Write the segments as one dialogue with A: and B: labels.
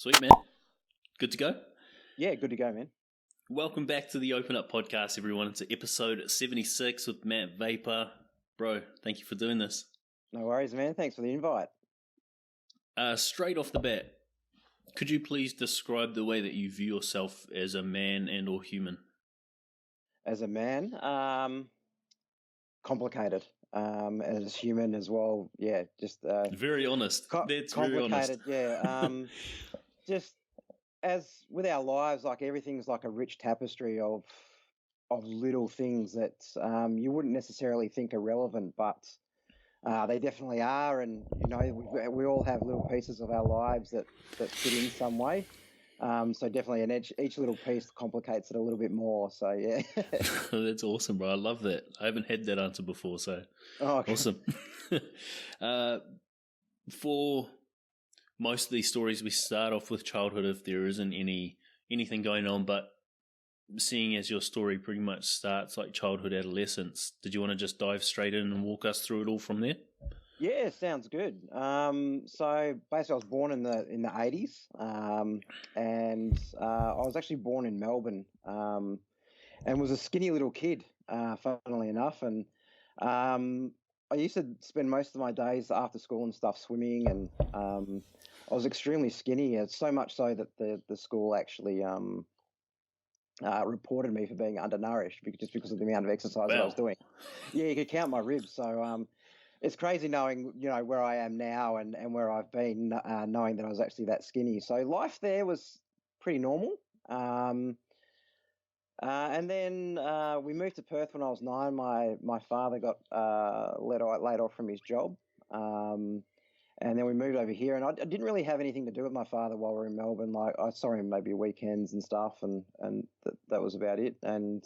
A: Sweet, man. Good to go?
B: Yeah, good to go, man.
A: Welcome back to the Open Up Podcast, everyone. It's episode 76 with Matt Vapor. Bro, thank you for doing this.
B: No worries, man. Thanks for the invite.
A: Straight off the bat, could you please describe the way that you view yourself as a man and or human?
B: As a man, complicated. As human as well, yeah, just
A: Very honest. That's very honest.
B: complicated, yeah. Just as with our lives, like everything's like a rich tapestry of little things that you wouldn't necessarily think are relevant, but they definitely are. And you know, we all have little pieces of our lives that fit in some way. So definitely, and each little piece complicates it a little bit more. So yeah,
A: That's awesome, bro. I love that. I haven't had that answer before, so
B: okay.
A: Awesome. For most of these stories, we start off with childhood if there isn't anything going on, but seeing as your story pretty much starts like childhood, adolescence, did you want to just dive straight in and walk us through it all from there?
B: Yeah, sounds good. So basically, I was born in the 80s, and I was actually born in Melbourne, and was a skinny little kid, funnily enough. And I used to spend most of my days after school and stuff swimming, and I was extremely skinny. So much so that the school actually reported me for being undernourished just because of the amount of exercise that I was doing. Yeah, you could count my ribs. So it's crazy knowing, you know, where I am now and where I've been, knowing that I was actually that skinny. So life there was pretty normal. And then we moved to Perth when I was 9. My father got laid off from his job. And then we moved over here, and I didn't really have anything to do with my father while we were in Melbourne. Like I saw him maybe weekends and stuff, and that was about it. And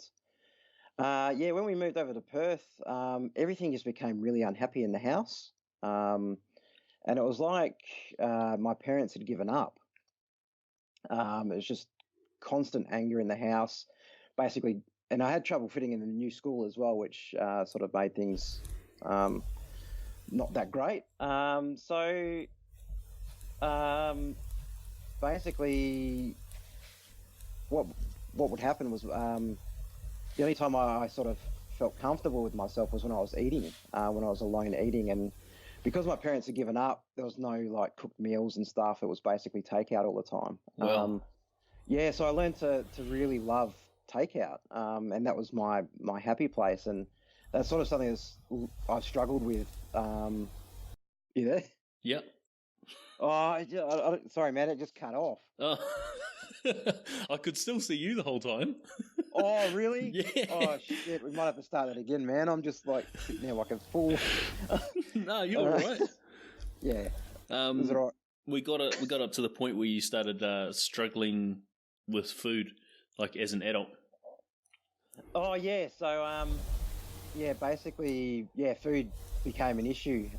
B: yeah, when we moved over to Perth, everything just became really unhappy in the house. And it was like my parents had given up. It was just constant anger in the house, basically. And I had trouble fitting in the new school as well, which sort of made things not that great. So basically, what would happen was the only time I sort of felt comfortable with myself was when I was eating, when I was alone eating. And because my parents had given up, there was no like cooked meals and stuff. It was basically takeout all the time.
A: Wow.
B: Yeah, so I learned to really love takeout, and that was my happy place. And that's sort of something I've struggled with. You there?
A: Yep.
B: Oh, sorry, man, it just cut off.
A: Oh. I could still see you the whole time.
B: Oh, really?
A: Yeah.
B: Oh, shit, we might have to start that again, man. I'm just like sitting there like a fool.
A: No, you're all right.
B: Yeah. Is it all right?
A: We got up to the point where you started struggling with food, like as an adult.
B: Oh, yeah. So, yeah, basically, yeah, food became an issue.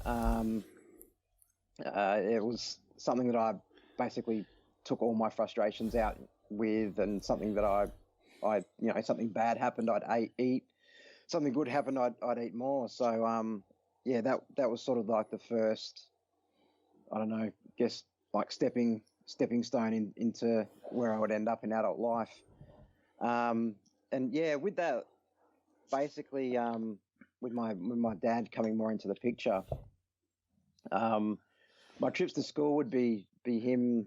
B: It was something that I basically took all my frustrations out with, and something that I you know, something bad happened, I'd eat. Something good happened, I'd eat more. So, yeah, that was sort of like the first, I don't know, I guess like stepping stone into where I would end up in adult life. And yeah, with that, basically, with my dad coming more into the picture, my trips to school would be him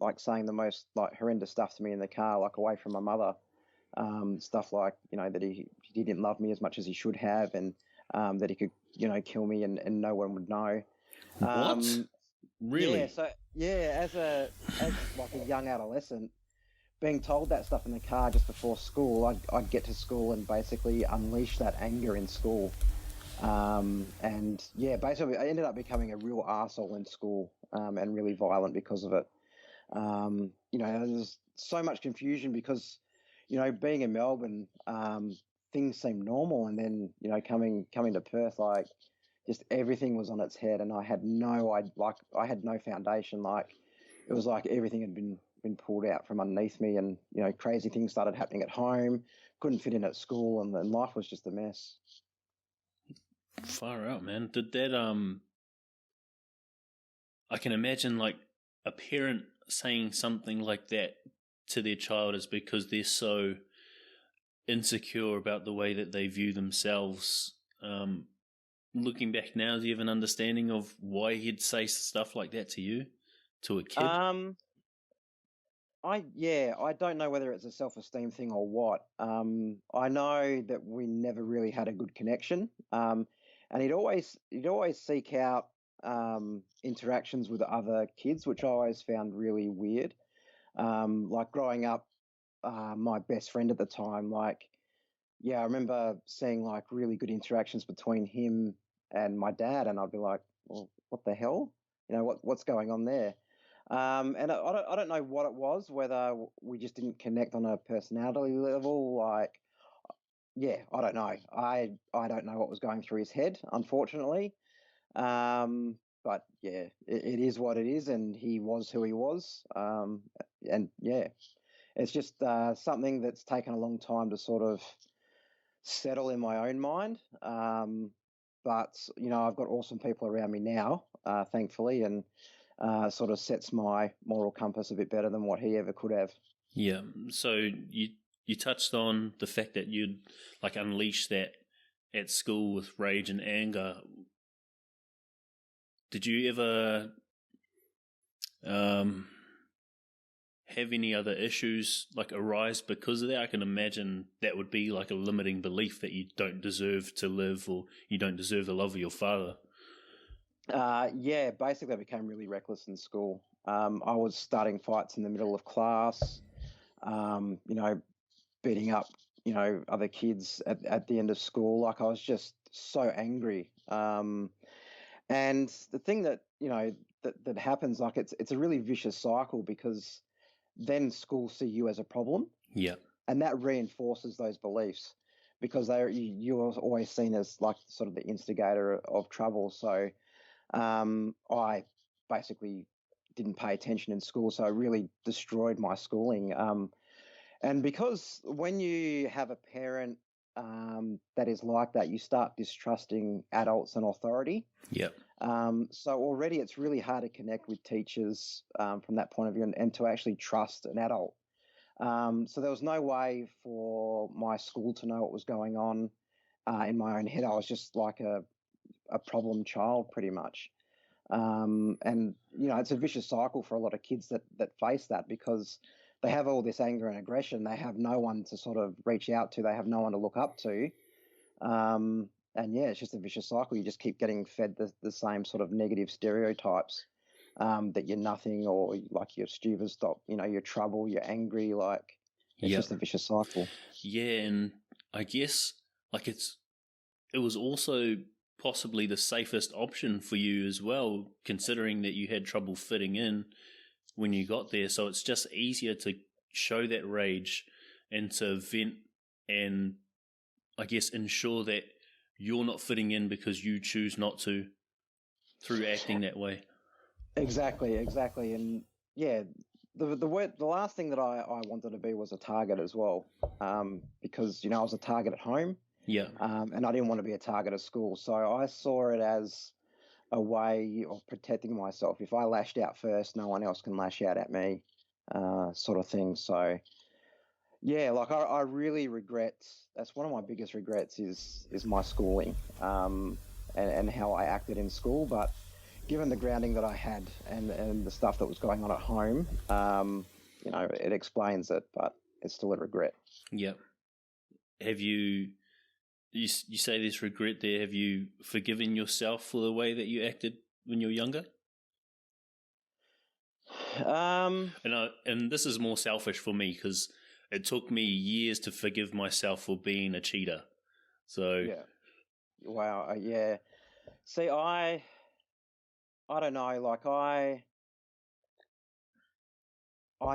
B: like saying the most like horrendous stuff to me in the car, like away from my mother. Stuff like, you know, that he didn't love me as much as he should have, and that he could, you know, kill me and no one would know.
A: What? Really?
B: Yeah, so yeah, as like a young adolescent, being told that stuff in the car just before school, I'd get to school and basically unleash that anger in school. And yeah, basically I ended up becoming a real arsehole in school, and really violent because of it. You know, there's so much confusion because, you know, being in Melbourne, things seemed normal, and then, you know, coming to Perth, like just everything was on its head, and I had no foundation. Like it was like everything had been pulled out from underneath me, and, you know, crazy things started happening at home, couldn't fit in at school, and then life was just a mess.
A: Far out, man. Did that I can imagine like a parent saying something like that to their child is because they're so insecure about the way that they view themselves. Looking back now, do you have an understanding of why he'd say stuff like that to you, to a kid?
B: I don't know whether it's a self-esteem thing or what. I know that we never really had a good connection. And he'd always seek out interactions with other kids, which I always found really weird. Like growing up, my best friend at the time, like, yeah, I remember seeing like really good interactions between him and my dad, and I'd be like, well, what the hell? What's going on there? And I don't know what it was, whether we just didn't connect on a personality level. Like, yeah, I don't know. I don't know what was going through his head, unfortunately. But yeah, it is what it is, and he was who he was. And yeah, it's just something that's taken a long time to sort of settle in my own mind. But I've got awesome people around me now, thankfully, and sort of sets my moral compass a bit better than what he ever could have.
A: Yeah. So you touched on the fact that you'd like unleash that at school with rage and anger. Did you ever have any other issues like arise because of that? I can imagine that would be like a limiting belief that you don't deserve to live or you don't deserve the love of your father.
B: Yeah, basically I became really reckless in school. I was starting fights in the middle of class, beating up, other kids at the end of school. Like I was just so angry. And the thing that happens, like it's a really vicious cycle, because then schools see you as a problem,
A: Yeah.
B: and that reinforces those beliefs, because you're always seen as like sort of the instigator of trouble. So I basically didn't pay attention in school, so it really destroyed my schooling. And because when you have a parent that is like that, you start distrusting adults and authority.
A: Yeah.
B: So already it's really hard to connect with teachers from that point of view, and to actually trust an adult. So there was no way for my school to know what was going on in my own head. I was just like a problem child, pretty much. And it's a vicious cycle for a lot of kids that face that, because they have all this anger and aggression. They have no one to sort of reach out to. They have no one to look up to. And yeah, it's just a vicious cycle. You just keep getting fed the same sort of negative stereotypes, that you're nothing, or like you're stupid, you're trouble, you're angry. Like it's just a vicious cycle.
A: Yeah, and I guess like it was also possibly the safest option for you as well, considering that you had trouble fitting in when you got there. So it's just easier to show that rage and to vent and I guess ensure that you're not fitting in because you choose not to, through acting that way.
B: Exactly. And yeah, the last thing that I wanted to be was a target as well, because I was a target at home.
A: Yeah.
B: And I didn't want to be a target at school, so I saw it as a way of protecting myself. If I lashed out first, no one else can lash out at me, sort of thing. So yeah, like I really regret. That's one of my biggest regrets is my schooling, and how I acted in school. But given the grounding that I had and the stuff that was going on at home, it explains it, but it's still a regret.
A: Yep. Have you say this regret there, have you forgiven yourself for the way that you acted when you were younger? And this is more selfish for me because it took me years to forgive myself for being a cheater. So
B: yeah. Wow. Yeah. See, I don't know. Like I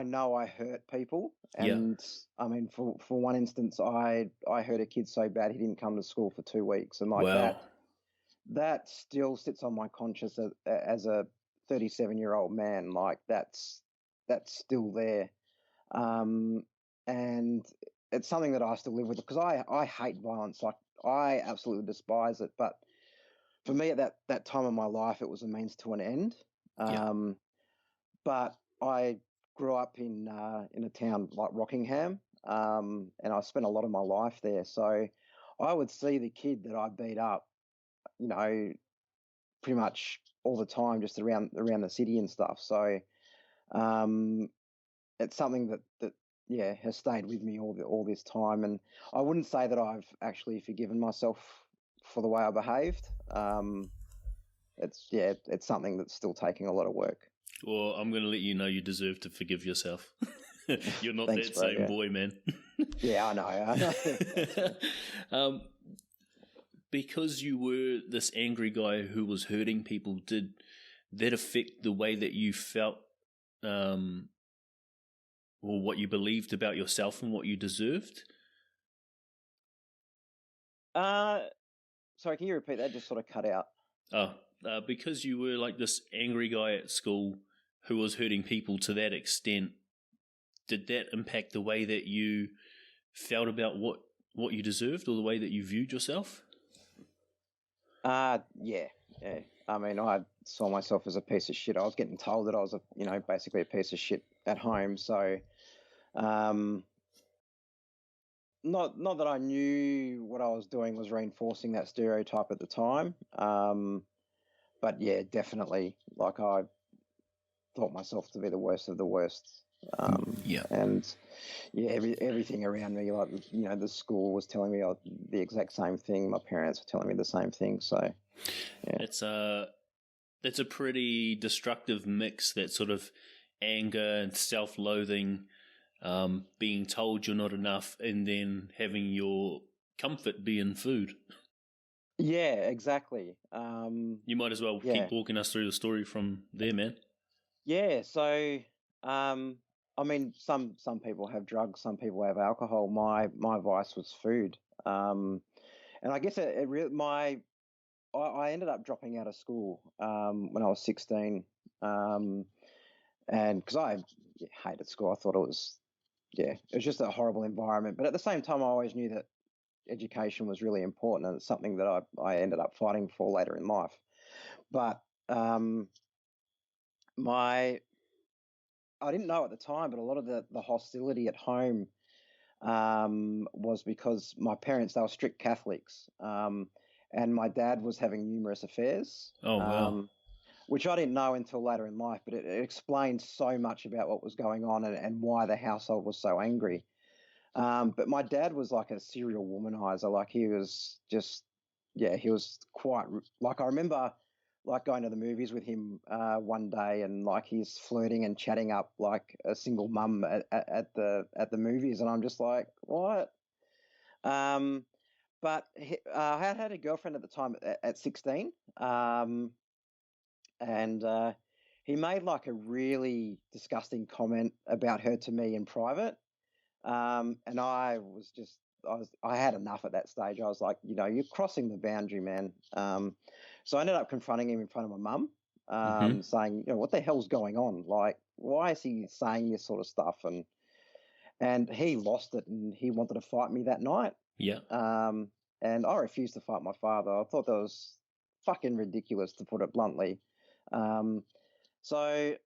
B: know I hurt people, and I mean, for one instance, I hurt a kid so bad he didn't come to school for 2 weeks, and like
A: wow.
B: that still sits on my conscience as a 37-year-old man. Like that's still there, and it's something that I still live with, because I hate violence. Like I absolutely despise it, but for me at that time of my life, it was a means to an end. but I grew up in a town like Rockingham, and I spent a lot of my life there. So I would see the kid that I beat up, you know, pretty much all the time, just around the city and stuff. So um, it's something that yeah has stayed with me all this time, and I wouldn't say that I've actually forgiven myself for the way I behaved. It's something that's still taking a lot of work.
A: Well, I'm going to let you know you deserve to forgive yourself. You're not
B: Thanks,
A: that
B: bro,
A: same
B: yeah.
A: boy, man.
B: Yeah, I know.
A: Because you were this angry guy who was hurting people, did that affect the way that you felt, or what you believed about yourself and what you deserved?
B: Sorry, can you repeat that? Just sort of cut out.
A: Because you were like this angry guy at school who was hurting people to that extent, did that impact the way that you felt about what you deserved or the way that you viewed yourself?
B: Yeah. I mean, I saw myself as a piece of shit. I was getting told that I was basically a piece of shit at home. So, not that I knew what I was doing was reinforcing that stereotype at the time. But yeah, definitely. Like I thought myself to be the worst of the worst.
A: Yeah.
B: And yeah, everything around me, like the school was telling me the exact same thing. My parents were telling me the same thing. So yeah,
A: that's a pretty destructive mix. That sort of anger and self-loathing, being told you're not enough, and then having your comfort be in food.
B: Yeah, exactly.
A: You might as well keep walking us through the story from there, man.
B: Yeah, so I mean, some people have drugs, some people have alcohol. My vice was food, and I guess I ended up dropping out of school when I was 16, and because I hated school, I thought it was just a horrible environment. But at the same time, I always knew that education was really important, and it's something that I ended up fighting for later in life. But I didn't know at the time, but a lot of the hostility at home was because my parents, they were strict Catholics, and my dad was having numerous affairs.
A: Oh, wow.
B: Which I didn't know until later in life, but it explained so much about what was going on and why the household was so angry. But my dad was like a serial womanizer. Like he was just, yeah, he was quite like I remember like going to the movies with him one day, and like he's flirting and chatting up like a single mum at the movies, and I'm just like, what? Um, but I had a girlfriend at the time at 16, and he made like a really disgusting comment about her to me in private. And I had enough at that stage. I was like, you're crossing the boundary, man. So I ended up confronting him in front of my mum, saying, what the hell's going on? Like, why is he saying this sort of stuff? And he lost it, and he wanted to fight me that night.
A: Yeah.
B: And I refused to fight my father. I thought that was fucking ridiculous, to put it bluntly. So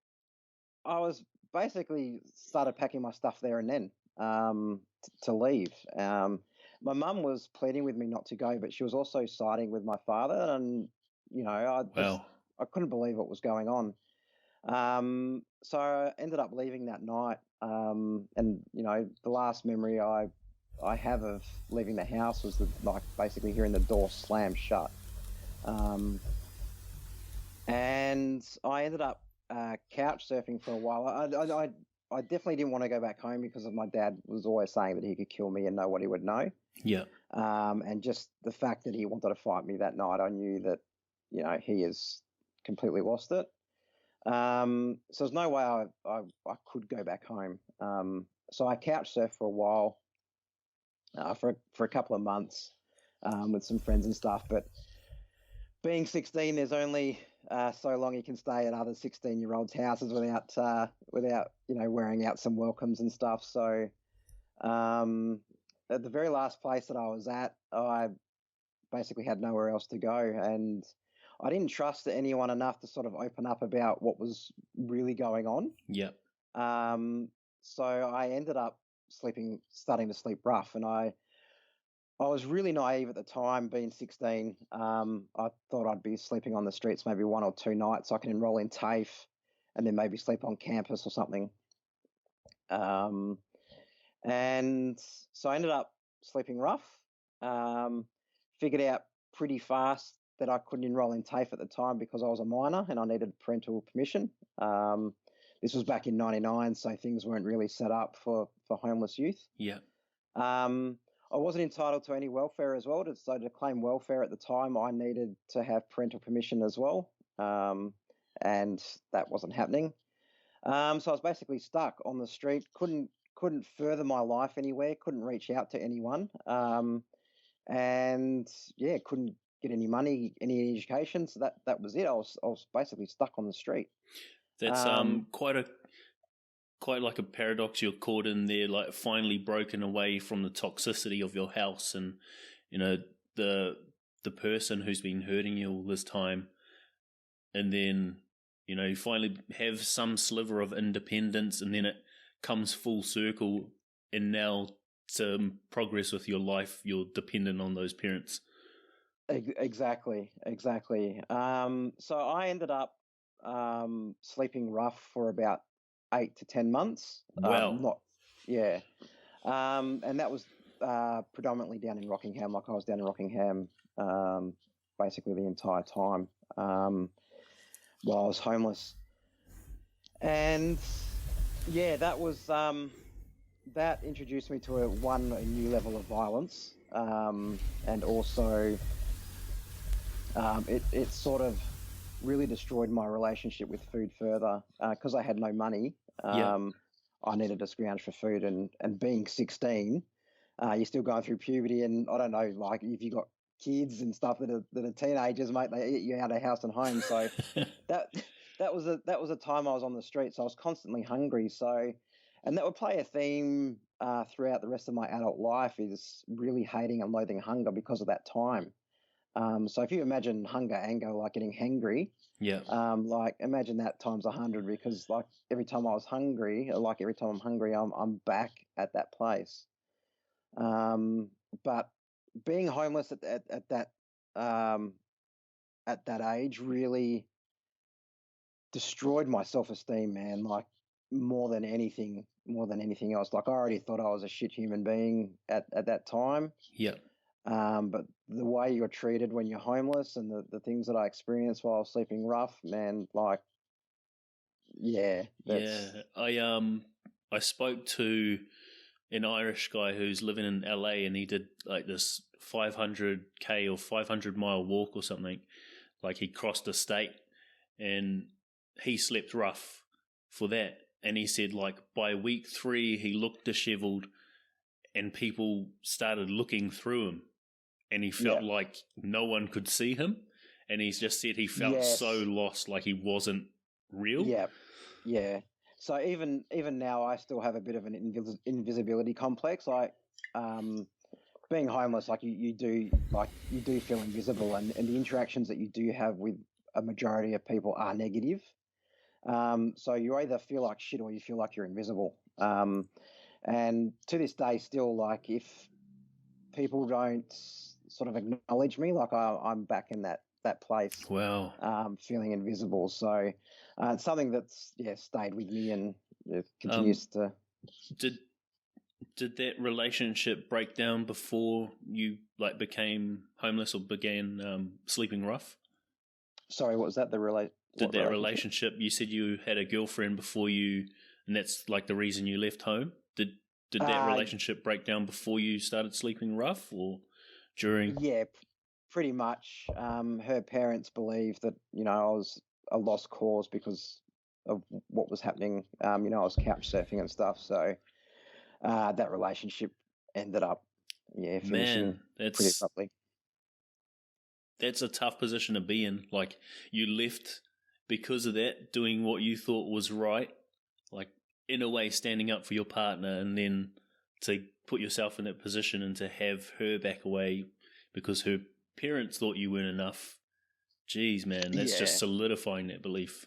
B: I was basically started packing my stuff there and then to leave. My mum was pleading with me not to go, but she was also siding with my father, and I couldn't believe what was going on. So I ended up leaving that night, and the last memory I have of leaving the house was basically hearing the door slam shut. And I ended up couch surfing for a while. I definitely didn't want to go back home because of my dad was always saying that he could kill me and nobody would know.
A: Yeah.
B: And just the fact that he wanted to fight me that night, I knew that, he has completely lost it. So there's no way I could go back home. So I couch surfed for a while, for a couple of months, with some friends and stuff. But being 16, there's only so long you can stay at other 16-year-olds' houses without wearing out some welcomes and stuff. So at the very last place that I was at, I basically had nowhere else to go, and I didn't trust anyone enough to sort of open up about what was really going on.
A: Yeah.
B: So I ended up starting to sleep rough, and I was really naive at the time, being 16. I thought I'd be sleeping on the streets maybe 1 or 2 nights. I can enroll in TAFE and then maybe sleep on campus or something. And so I ended up sleeping rough. Figured out pretty fast that I couldn't enroll in TAFE at the time because I was a minor and I needed parental permission. This was back in '99, so things weren't really set up for homeless youth.
A: Yeah.
B: I wasn't entitled to any welfare as well. So to claim welfare at the time, I needed to have parental permission as well, and that wasn't happening. So I was basically stuck on the street. Couldn't further my life anywhere. Couldn't reach out to anyone, and yeah, couldn't get any money, any education. So that was it. I was basically stuck on the street.
A: That's quite like a paradox you're caught in there, like finally broken away from the toxicity of your house and, you know, the person who's been hurting you all this time. And then, you know, you finally have some sliver of independence, and then it comes full circle, and now to progress with your life, you're dependent on those parents.
B: Exactly. So I ended up sleeping rough for about 8 to 10 months.
A: Wow.
B: And that was predominantly down in Rockingham. Like I was down in Rockingham basically the entire time while I was homeless. And yeah, that was that introduced me to a new level of violence, and also it sort of really destroyed my relationship with food further because I had no money. I needed to scrounge for food, and being 16, you're still going through puberty, and I don't know, like if you got kids and stuff that are teenagers, mate, they eat you out of house and home. So that was a time I was on the street, so I was constantly hungry. So, and that would play a theme throughout the rest of my adult life, is really hating and loathing hunger because of that time. So if you imagine hunger, anger, like getting hangry, like imagine that times 100, because like every time I was hungry, like every time I'm hungry, I'm back at that place. But being homeless at that age really destroyed my self-esteem, man. Like more than anything else. Like I already thought I was a shit human being at that time.
A: Yeah.
B: But the way you're treated when you're homeless, and the things that I experienced while I was sleeping rough, man, like, yeah.
A: I spoke to an Irish guy who's living in LA, and he did like this 500k or 500-mile walk or something. Like he crossed a state, and he slept rough for that. And he said, like, by week 3, he looked disheveled, and people started looking through him, and he felt like no one could see him. And he's just said he felt so lost, like he wasn't real.
B: Yeah. So even now, I still have a bit of an invisibility complex. Like, being homeless, like you do feel invisible, and the interactions that you do have with a majority of people are negative. So you either feel like shit or you feel like you're invisible. And to this day, still, like if people don't sort of acknowledge me, like I'm back in that place.
A: Wow.
B: Feeling invisible. So it's something that's stayed with me, and it continues to.
A: Did that relationship break down before you like became homeless or began sleeping rough?
B: Sorry, what was that?
A: Did that relationship? You said you had a girlfriend before you, and that's like the reason you left home. Did that relationship break down before you started sleeping rough, or during?
B: Yeah, pretty much. Her parents believed that I was a lost cause because of what was happening. I was couch surfing and stuff. So that relationship ended up finishing pretty abruptly.
A: That's a tough position to be in. Like you left because of that, doing what you thought was right, like in a way standing up for your partner, and then to put yourself in that position and to have her back away because her parents thought you weren't enough. Geez, man, that's just
B: Yeah.
A: solidifying that belief.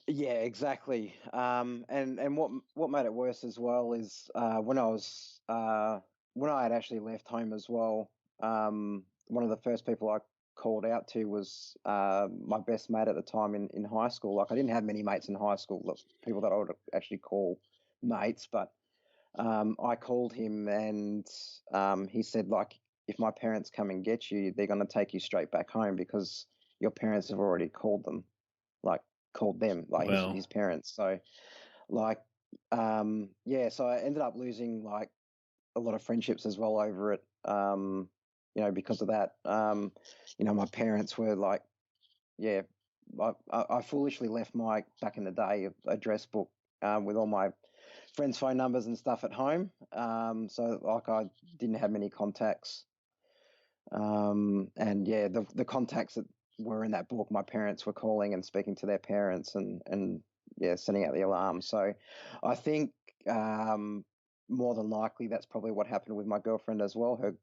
B: Yeah, exactly. And what made it worse as well is when I had actually left home as well. One of the first people I called out to was my best mate at the time in high school. Like I didn't have many mates in high school, people that I would actually call mates, but I called him and he said like, if my parents come and get you, they're going to take you straight back home because your parents have already called them, like called them, like
A: Wow.
B: his parents. So like, yeah, so I ended up losing like a lot of friendships as well over it. Because of that. My parents were like, yeah, I foolishly left my back in the day address book with all my friends' phone numbers and stuff at home. So like I didn't have many contacts. And yeah, the contacts that were in that book, my parents were calling and speaking to their parents and yeah, sending out the alarm. So I think more than likely that's probably what happened with my girlfriend as well. Her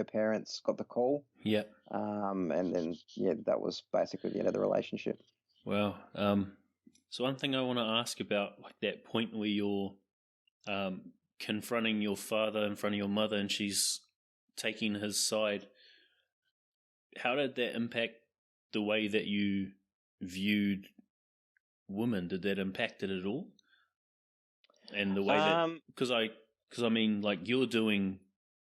B: parents got the call.
A: Yeah.
B: And then yeah, that was basically the end of the relationship.
A: Wow. So one thing I want to ask about, like that point where you're confronting your father in front of your mother, and she's taking his side. How did that impact the way that you viewed women? Did that impact it at all? And the way that, because I mean, like you're doing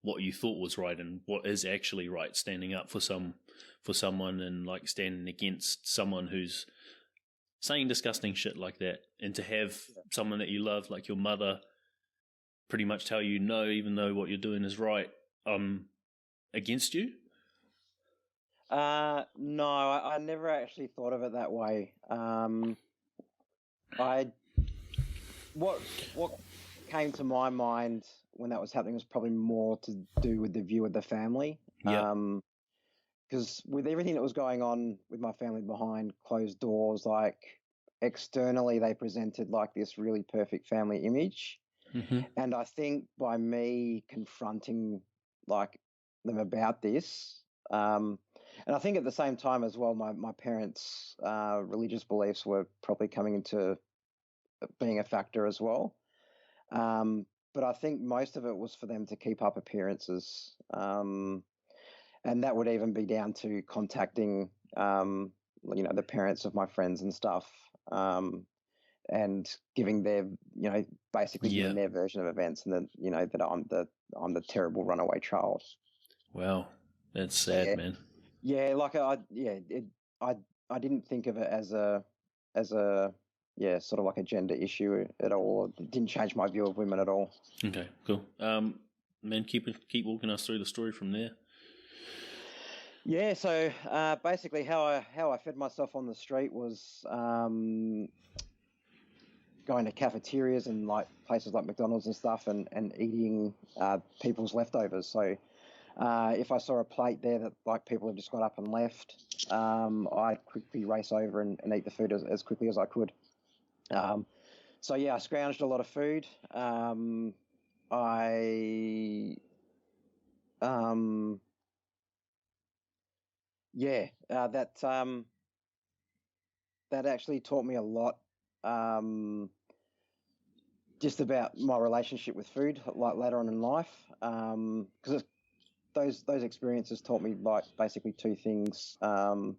A: what you thought was right and what is actually right, standing up for someone and like standing against someone who's saying disgusting shit like that, and to have someone that you love, like your mother, pretty much tell you no, even though what you're doing is right, against you.
B: No, I never actually thought of it that way. What came to my mind when that was happening was probably more to do with the view of the family.
A: Yeah.
B: Because with everything that was going on with my family behind closed doors, like externally they presented like this really perfect family image.
A: Mm-hmm.
B: And I think by me confronting like them about this, and I think at the same time as well, my parents' religious beliefs were probably coming into being a factor as well. But I think most of it was for them to keep up appearances. And that would even be down to contacting, the parents of my friends and stuff, and giving basically
A: Yeah.
B: giving their version of events, and that I'm the terrible runaway child.
A: Wow, that's
B: So
A: sad, man.
B: yeah, like I didn't think of it as a sort of like a gender issue at all. It didn't change my view of women at all.
A: Okay, cool. Man, keep walking us through the story from there.
B: Yeah, so basically how I fed myself on the street was going to cafeterias and like places like McDonald's and stuff and eating people's leftovers. So if I saw a plate there that like people have just got up and left, I'd quickly race over and eat the food as quickly as I could. So yeah, I scrounged a lot of food. That actually taught me a lot, just about my relationship with food, like later on in life, because those experiences taught me like basically two things: to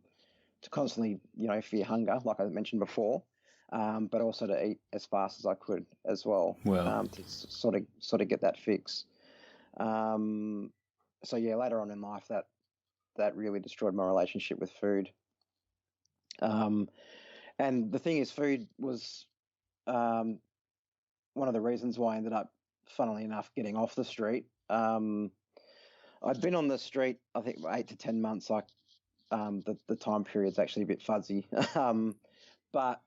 B: constantly, fear hunger, like I mentioned before, but also to eat as fast as I could as well,
A: Wow.
B: to sort of get that fix. So yeah, later on in life, that really destroyed my relationship with food. And the thing is, food was one of the reasons why I ended up, funnily enough, getting off the street. I'd been on the street, I think, 8 to 10 months. Like the time period's actually a bit fuzzy, but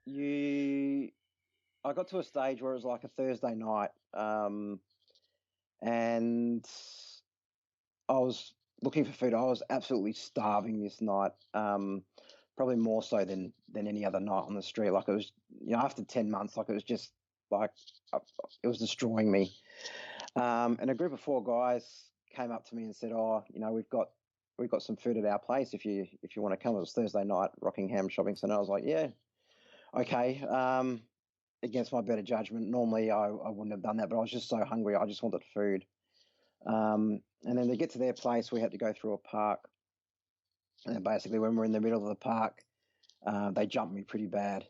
B: I got to a stage where it was like a Thursday night, and I was looking for food. I was absolutely starving this night, probably more so than any other night on the street. Like it was, after 10 months, like it was just like it was destroying me. And a group of four guys came up to me and said, "Oh, we've got we got some food at our place if you want to come. It was Thursday night, Rockingham Shopping Centre. I was like, yeah, okay. Against my better judgment, normally I wouldn't have done that, but I was just so hungry. I just wanted food. And then to get to their place, we had to go through a park. And basically, when we're in the middle of the park, they jumped me pretty bad.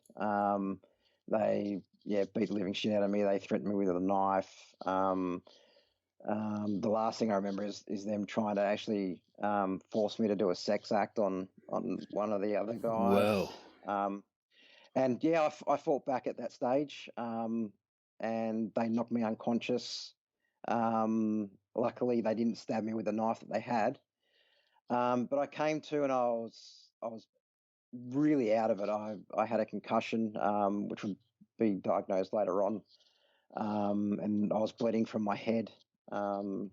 B: They beat the living shit out of me. They threatened me with a knife. The last thing I remember is them trying to actually force me to do a sex act on one of the other guys.
A: Wow.
B: And yeah, I fought back at that stage, and they knocked me unconscious. Luckily, they didn't stab me with the knife that they had. But I came to, and I was really out of it. I had a concussion, which would be diagnosed later on, and I was bleeding from my head. And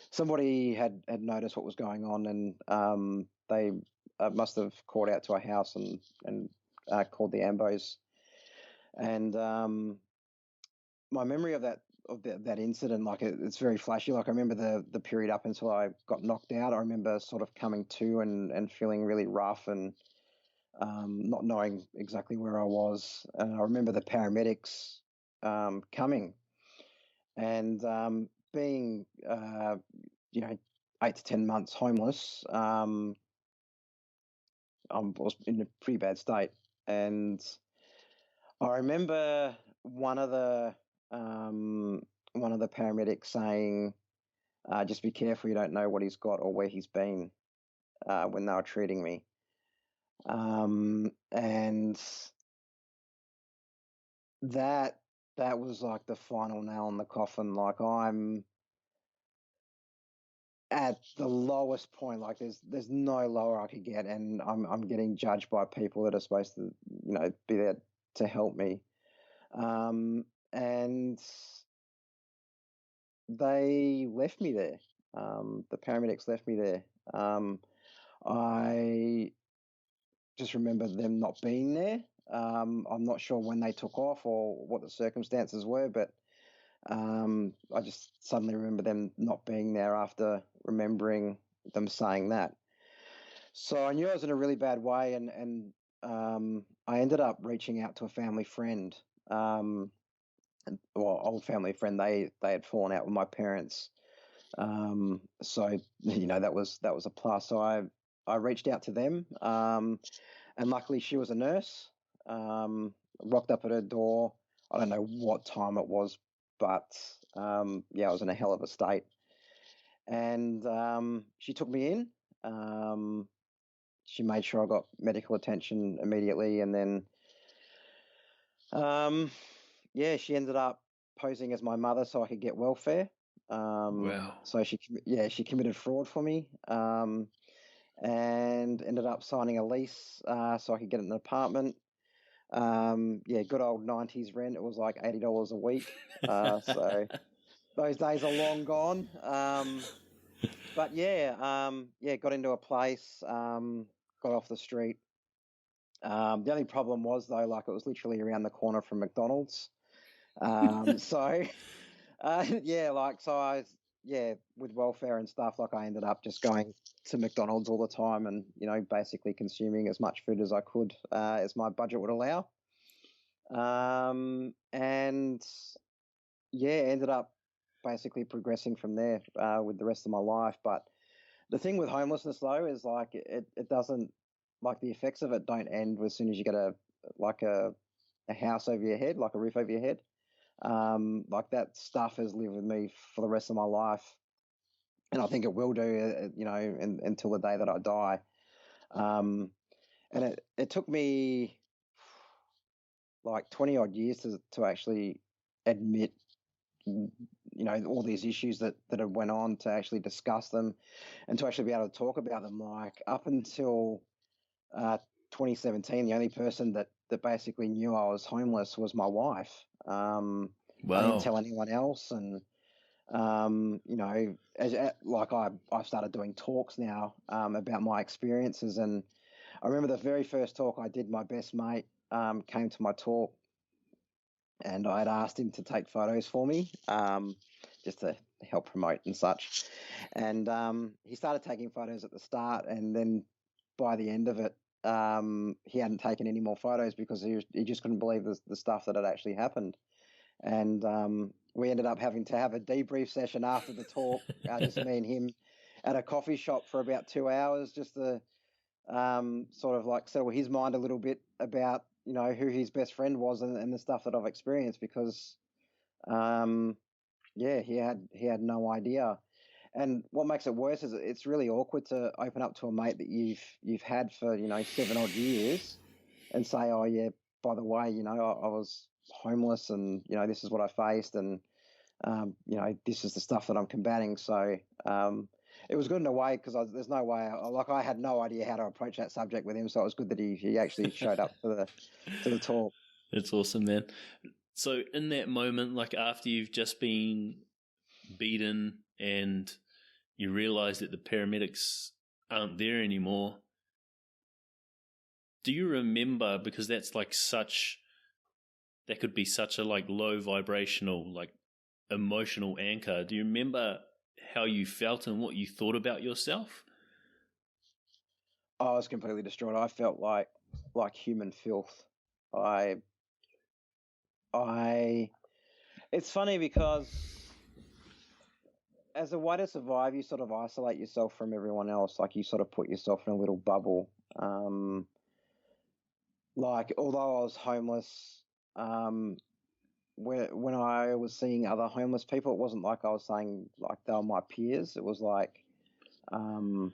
B: somebody had noticed what was going on, and they must have called out to our house and called the ambos. And my memory of that incident, like it's very flashy. Like I remember the period up until I got knocked out. I remember sort of coming to and feeling really rough and not knowing exactly where I was. And I remember the paramedics coming and being, 8 to 10 months homeless. I was in a pretty bad state, and I remember one of the paramedics saying, "Just be careful, you don't know what he's got or where he's been," when they were treating me. And that was like the final nail in the coffin. Like I'm at the lowest point. Like there's no lower I could get, and I'm getting judged by people that are supposed to, be there to help me. And they left me there. The paramedics left me there. I just remember them not being there. I'm not sure when they took off or what the circumstances were, but I just suddenly remember them not being there after remembering them saying that. So I knew I was in a really bad way, and I ended up reaching out to a family friend, old family friend. They had fallen out with my parents, so that was a plus. So I reached out to them, and luckily she was a nurse. Rocked up at her door. I don't know what time it was, but I was in a hell of a state. And she took me in. She made sure I got medical attention immediately, and then she ended up posing as my mother so I could get welfare.
A: Wow.
B: So she committed fraud for me, and ended up signing a lease so I could get an apartment. Good old 90s rent. It was like $80 a week. So those days are long gone. But got into a place, got off the street. The only problem was though, like it was literally around the corner from McDonald's. So with welfare and stuff, like I ended up just going to McDonald's all the time and, basically consuming as much food as I could, as my budget would allow. Ended up basically progressing from there, with the rest of my life. But the thing with homelessness though is like it doesn't, like the effects of it don't end as soon as you get a house over your head, like a roof over your head. Like that stuff has lived with me for the rest of my life, and I think it will do, until the day that I die. And it took me like 20 odd years to actually admit, all these issues that have went on, to actually discuss them and to actually be able to talk about them. Like up until 2017, the only person that basically knew I was homeless was my wife. I didn't tell anyone else. And, I've started doing talks now about my experiences. And I remember the very first talk I did, my best mate came to my talk, and I had asked him to take photos for me, just to help promote and such. And he started taking photos at the start, and then by the end of it, he hadn't taken any more photos because he just couldn't believe the stuff that had actually happened. And we ended up having to have a debrief session after the talk, just me and him, at a coffee shop for about 2 hours, just to sort of like settle his mind a little bit about who his best friend was and the stuff that I've experienced, because yeah, he had no idea. And what makes it worse is it's really awkward to open up to a mate that you've had for 7 odd years and say, oh yeah, by the way, I was homeless, and this is what I faced, and this is the stuff that I'm combating. So it was good in a way, because there's no way, I had no idea how to approach that subject with him. So it was good that he actually showed up to the talk.
A: It's awesome, man. So in that moment, like after you've just been beaten and you realize that the paramedics aren't there anymore, do you remember, because that's like that could be such a like low vibrational, like emotional anchor, do you remember how you felt and what you thought about yourself?
B: I was completely distraught. I felt like human filth. I it's funny because as a way to survive, you sort of isolate yourself from everyone else. Like, you sort of put yourself in a little bubble. Like, although I was homeless, when I was seeing other homeless people, it wasn't like I was saying like they were my peers. It was like, even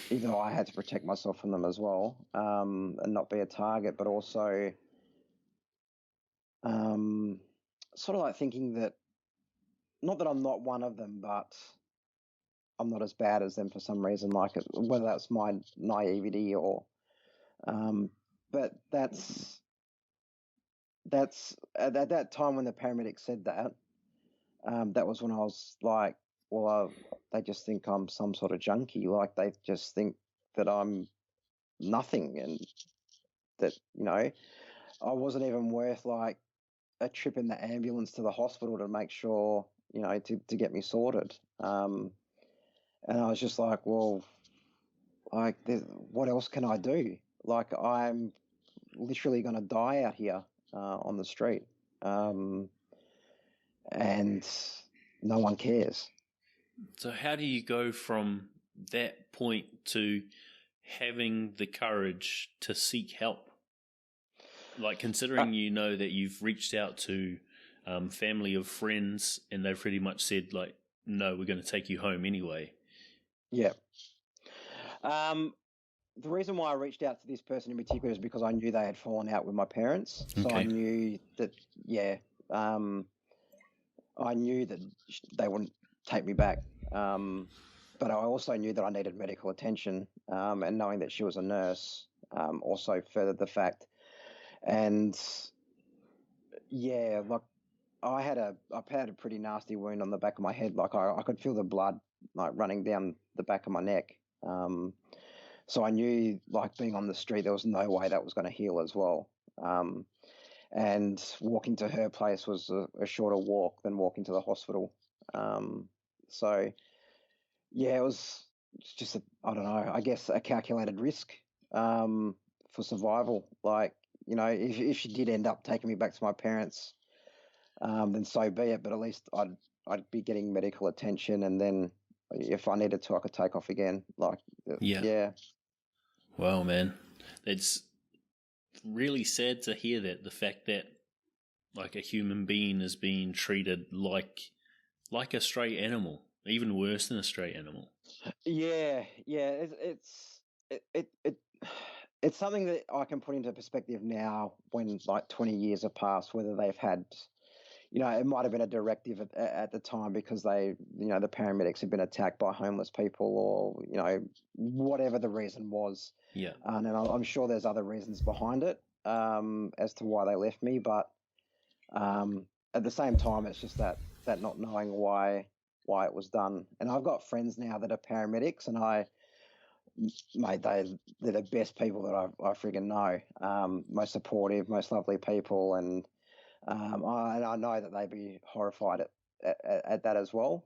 B: though I had to protect myself from them as well, and not be a target, but also sort of like thinking that, not that I'm not one of them, but I'm not as bad as them for some reason, like whether that's my naivety or, but that's at that time when the paramedics said that, that was when I was like, well, they just think I'm some sort of junkie. Like, they just think that I'm nothing, and that, I wasn't even worth like a trip in the ambulance to the hospital to make sure, to get me sorted. And I was just like, well, like, what else can I do? Like, I'm literally going to die out here on the street, and no one cares.
A: So how do you go from that point to having the courage to seek help? Like, considering that you've reached out to family of friends and they've pretty much said like, no, we're going to take you home anyway.
B: Yeah. The reason why I reached out to this person in particular is because I knew they had fallen out with my parents. So
A: Okay.
B: I knew that, I knew that they wouldn't take me back. But I also knew that I needed medical attention, and knowing that she was a nurse also furthered the fact. And yeah, like, I've had a pretty nasty wound on the back of my head. Like, I could feel the blood like running down the back of my neck. So I knew, like, being on the street, there was no way that was going to heal as well. And walking to her place was a shorter walk than walking to the hospital. So yeah, it was just I don't know, I guess a calculated risk for survival. Like, if she did end up taking me back to my parents, then so be it. But at least I'd be getting medical attention, and then if I needed to, I could take off again. Like, yeah.
A: Wow, man, it's really sad to hear that. The fact that like a human being is being treated like a stray animal, even worse than a stray animal.
B: Yeah. It's something that I can put into perspective now, when like 20 years have passed, whether they've had, it might have been a directive at the time because the paramedics had been attacked by homeless people, or, whatever the reason was.
A: Yeah.
B: And I'm sure there's other reasons behind it, as to why they left me. But at the same time, it's just that not knowing why it was done. And I've got friends now that are paramedics, and mate, they're the best people that I friggin' know. Most supportive, most lovely people, and And I know that they'd be horrified at that as well.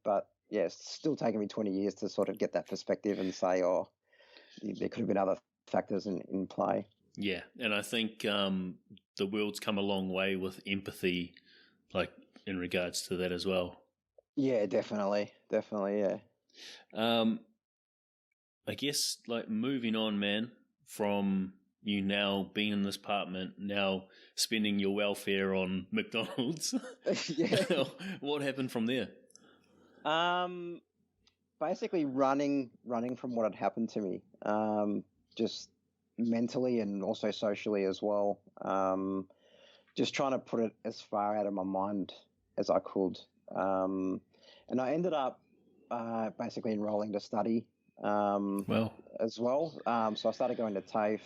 B: But yeah, it's still taken me 20 years to sort of get that perspective and say, oh, there could have been other factors in play.
A: Yeah, and I think the world's come a long way with empathy, like in regards to that as well.
B: Yeah, definitely, yeah.
A: I guess like moving on, man, from you now being in this apartment, now spending your welfare on McDonald's.
B: Yeah.
A: What happened from there?
B: Basically running from what had happened to me, just mentally and also socially as well. Just trying to put it as far out of my mind as I could. And I ended up basically enrolling to study as well. So I started going to TAFE,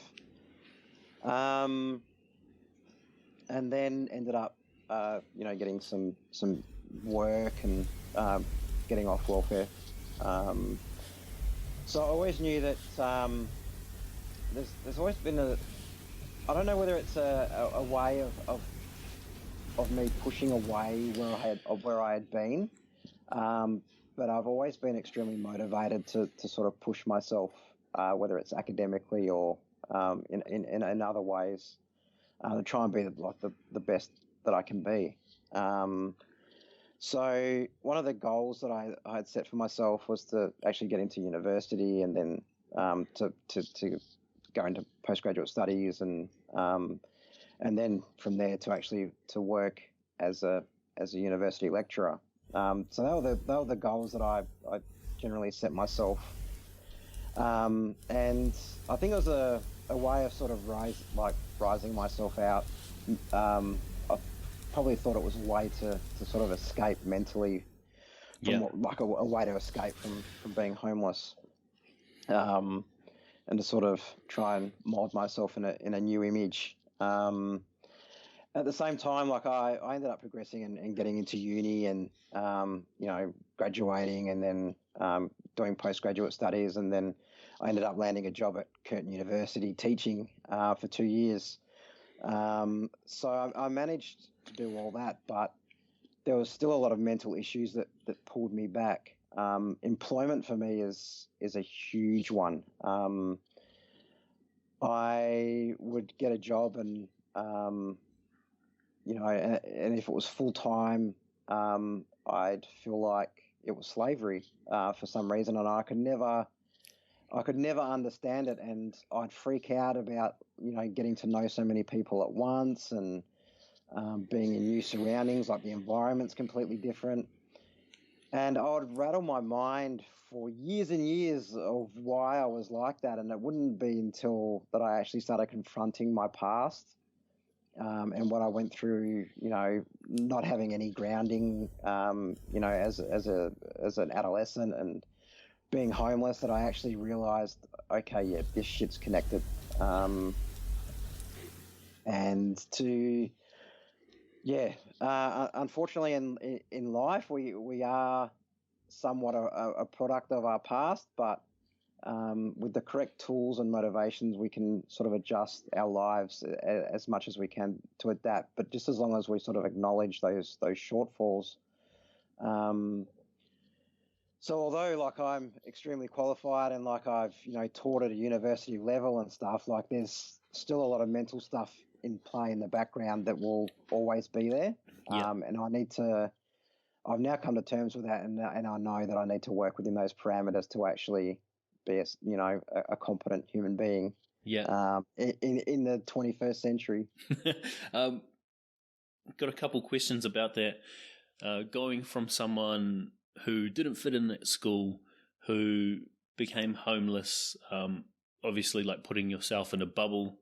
B: and then ended up, getting some work and getting off welfare. So I always knew that there's always been I don't know whether it's a way of me pushing away where I had been, but I've always been extremely motivated to sort of push myself, whether it's academically or in other ways, to try and be like the best that I can be. So one of the goals that I had set for myself was to actually get into university, and then to go into postgraduate studies, and then from there to work as a university lecturer. So they were the goals that I generally set myself, and I think it was a way of sort of rising myself out. I probably thought it was a way to sort of escape mentally, from a way to escape from being homeless, and to sort of try and mold myself in a new image. At the same time, like I ended up progressing and getting into uni, and graduating, and then doing postgraduate studies, and then I ended up landing a job at Curtin University teaching for 2 years. So I managed to do all that, but there was still a lot of mental issues that pulled me back. Employment for me is a huge one. I would get a job, and and if it was full time, I'd feel like it was slavery for some reason, and I could never understand it, and I'd freak out about getting to know so many people at once, and being in new surroundings, like the environment's completely different. And I would rattle my mind for years and years of why I was like that, and it wouldn't be until that I actually started confronting my past, and what I went through, not having any grounding, as an adolescent, and being homeless, that I actually realized, okay, yeah, this shit's connected. Unfortunately, in life, we are somewhat a product of our past, but with the correct tools and motivations, we can sort of adjust our lives as much as we can to adapt. But just as long as we sort of acknowledge those shortfalls. So although like I'm extremely qualified, and like I've taught at a university level and stuff, like there's still a lot of mental stuff in play in the background that will always be there. And I've now come to terms with that, and I know that I need to work within those parameters to actually be a competent human being.
A: Yeah.
B: In the 21st century.
A: Got a couple questions about that. Going from someone who didn't fit in at school, who became homeless, obviously like putting yourself in a bubble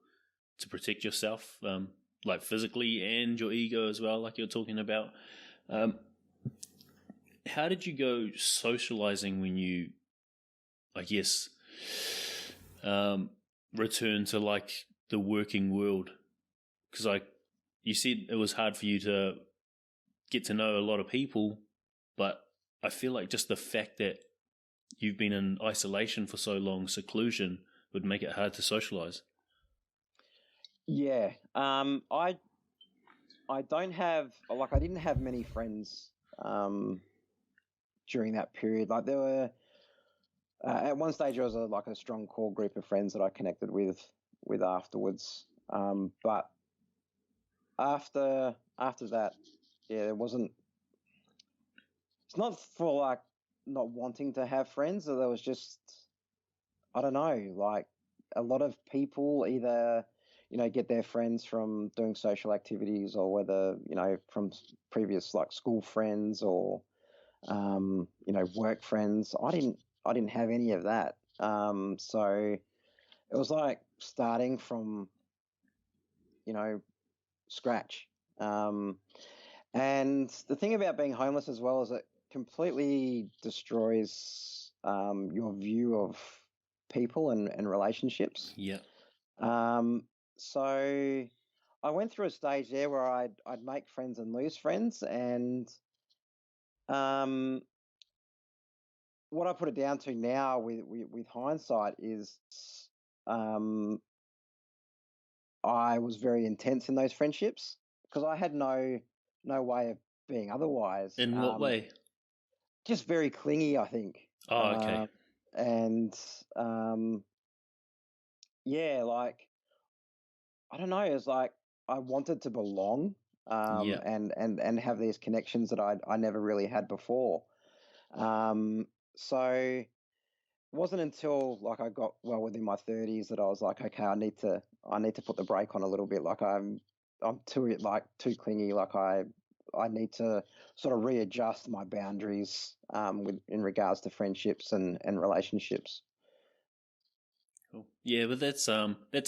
A: to protect yourself, like physically and your ego as well, like you're talking about. How did you go socializing when you, I guess, return to like the working world? Because like you said, it was hard for you to get to know a lot of people, but I feel like just the fact that you've been in isolation for so long, seclusion, would make it hard to socialize.
B: Yeah, I I don't have like I didn't have many friends during that period. Like there were at one stage there was like a strong core group of friends that I connected with afterwards. But after that, yeah, there wasn't. It's not for like not wanting to have friends. Or there was just I don't know, like a lot of people either get their friends from doing social activities or whether from previous like school friends or work friends. I didn't have any of that. So it was like starting from scratch. And the thing about being homeless as well is it completely destroys your view of people and relationships.
A: Yeah.
B: So I went through a stage there where I'd make friends and lose friends, and what I put it down to now with hindsight is I was very intense in those friendships because I had no way of being otherwise.
A: In what way?
B: Just very clingy, I think.
A: Oh, okay.
B: And yeah, like I don't know, it's like I wanted to belong
A: Yeah.
B: and have these connections that I never really had before. So it wasn't until like I got well within my 30s that I was like, okay, I need to put the brake on a little bit. Like I'm too clingy. Like I need to sort of readjust my boundaries in regards to friendships and relationships.
A: Cool. Yeah, but that's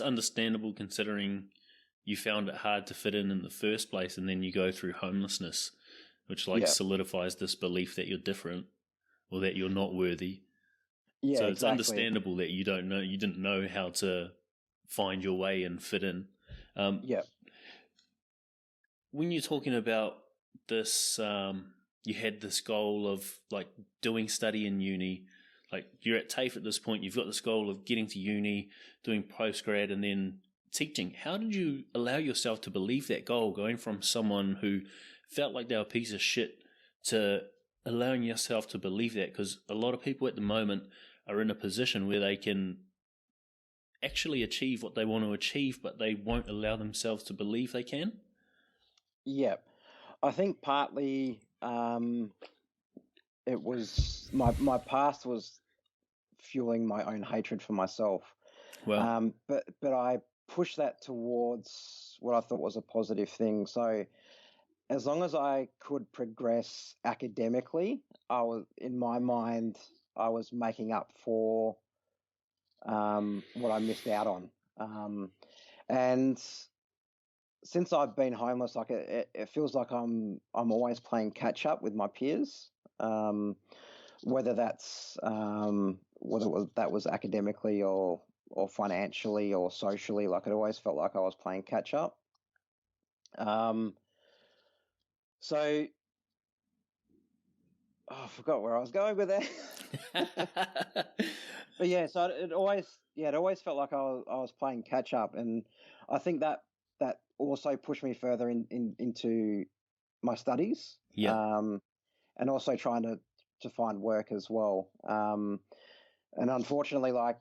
A: understandable considering you found it hard to fit in the first place, and then you go through homelessness, which like solidifies this belief that you're different or that you're not worthy.
B: Yeah,
A: so
B: exactly.
A: It's understandable that you didn't know how to find your way and fit in. When you're talking about this, you had this goal of like doing study in uni. Like you're at TAFE at this point, you've got this goal of getting to uni, doing postgrad, and then teaching. How did you allow yourself to believe that goal, going from someone who felt like they were a piece of shit to allowing yourself to believe that? Because a lot of people at the moment are in a position where they can actually achieve what they want to achieve, but they won't allow themselves to believe they can.
B: Yeah, I think partly it was my past was fueling my own hatred for myself.
A: Well,
B: but I pushed that towards what I thought was a positive thing. So as long as I could progress academically, in my mind, I was making up for what I missed out on. And since I've been homeless, like it feels like I'm always playing catch up with my peers. Whether that was academically or financially or socially, like it always felt like I was playing catch up. So I forgot where I was going with that. But yeah, so it always felt like I was playing catch up, and I think that also pushed me further into my studies.
A: Yeah.
B: And also trying to find work as well. And unfortunately, like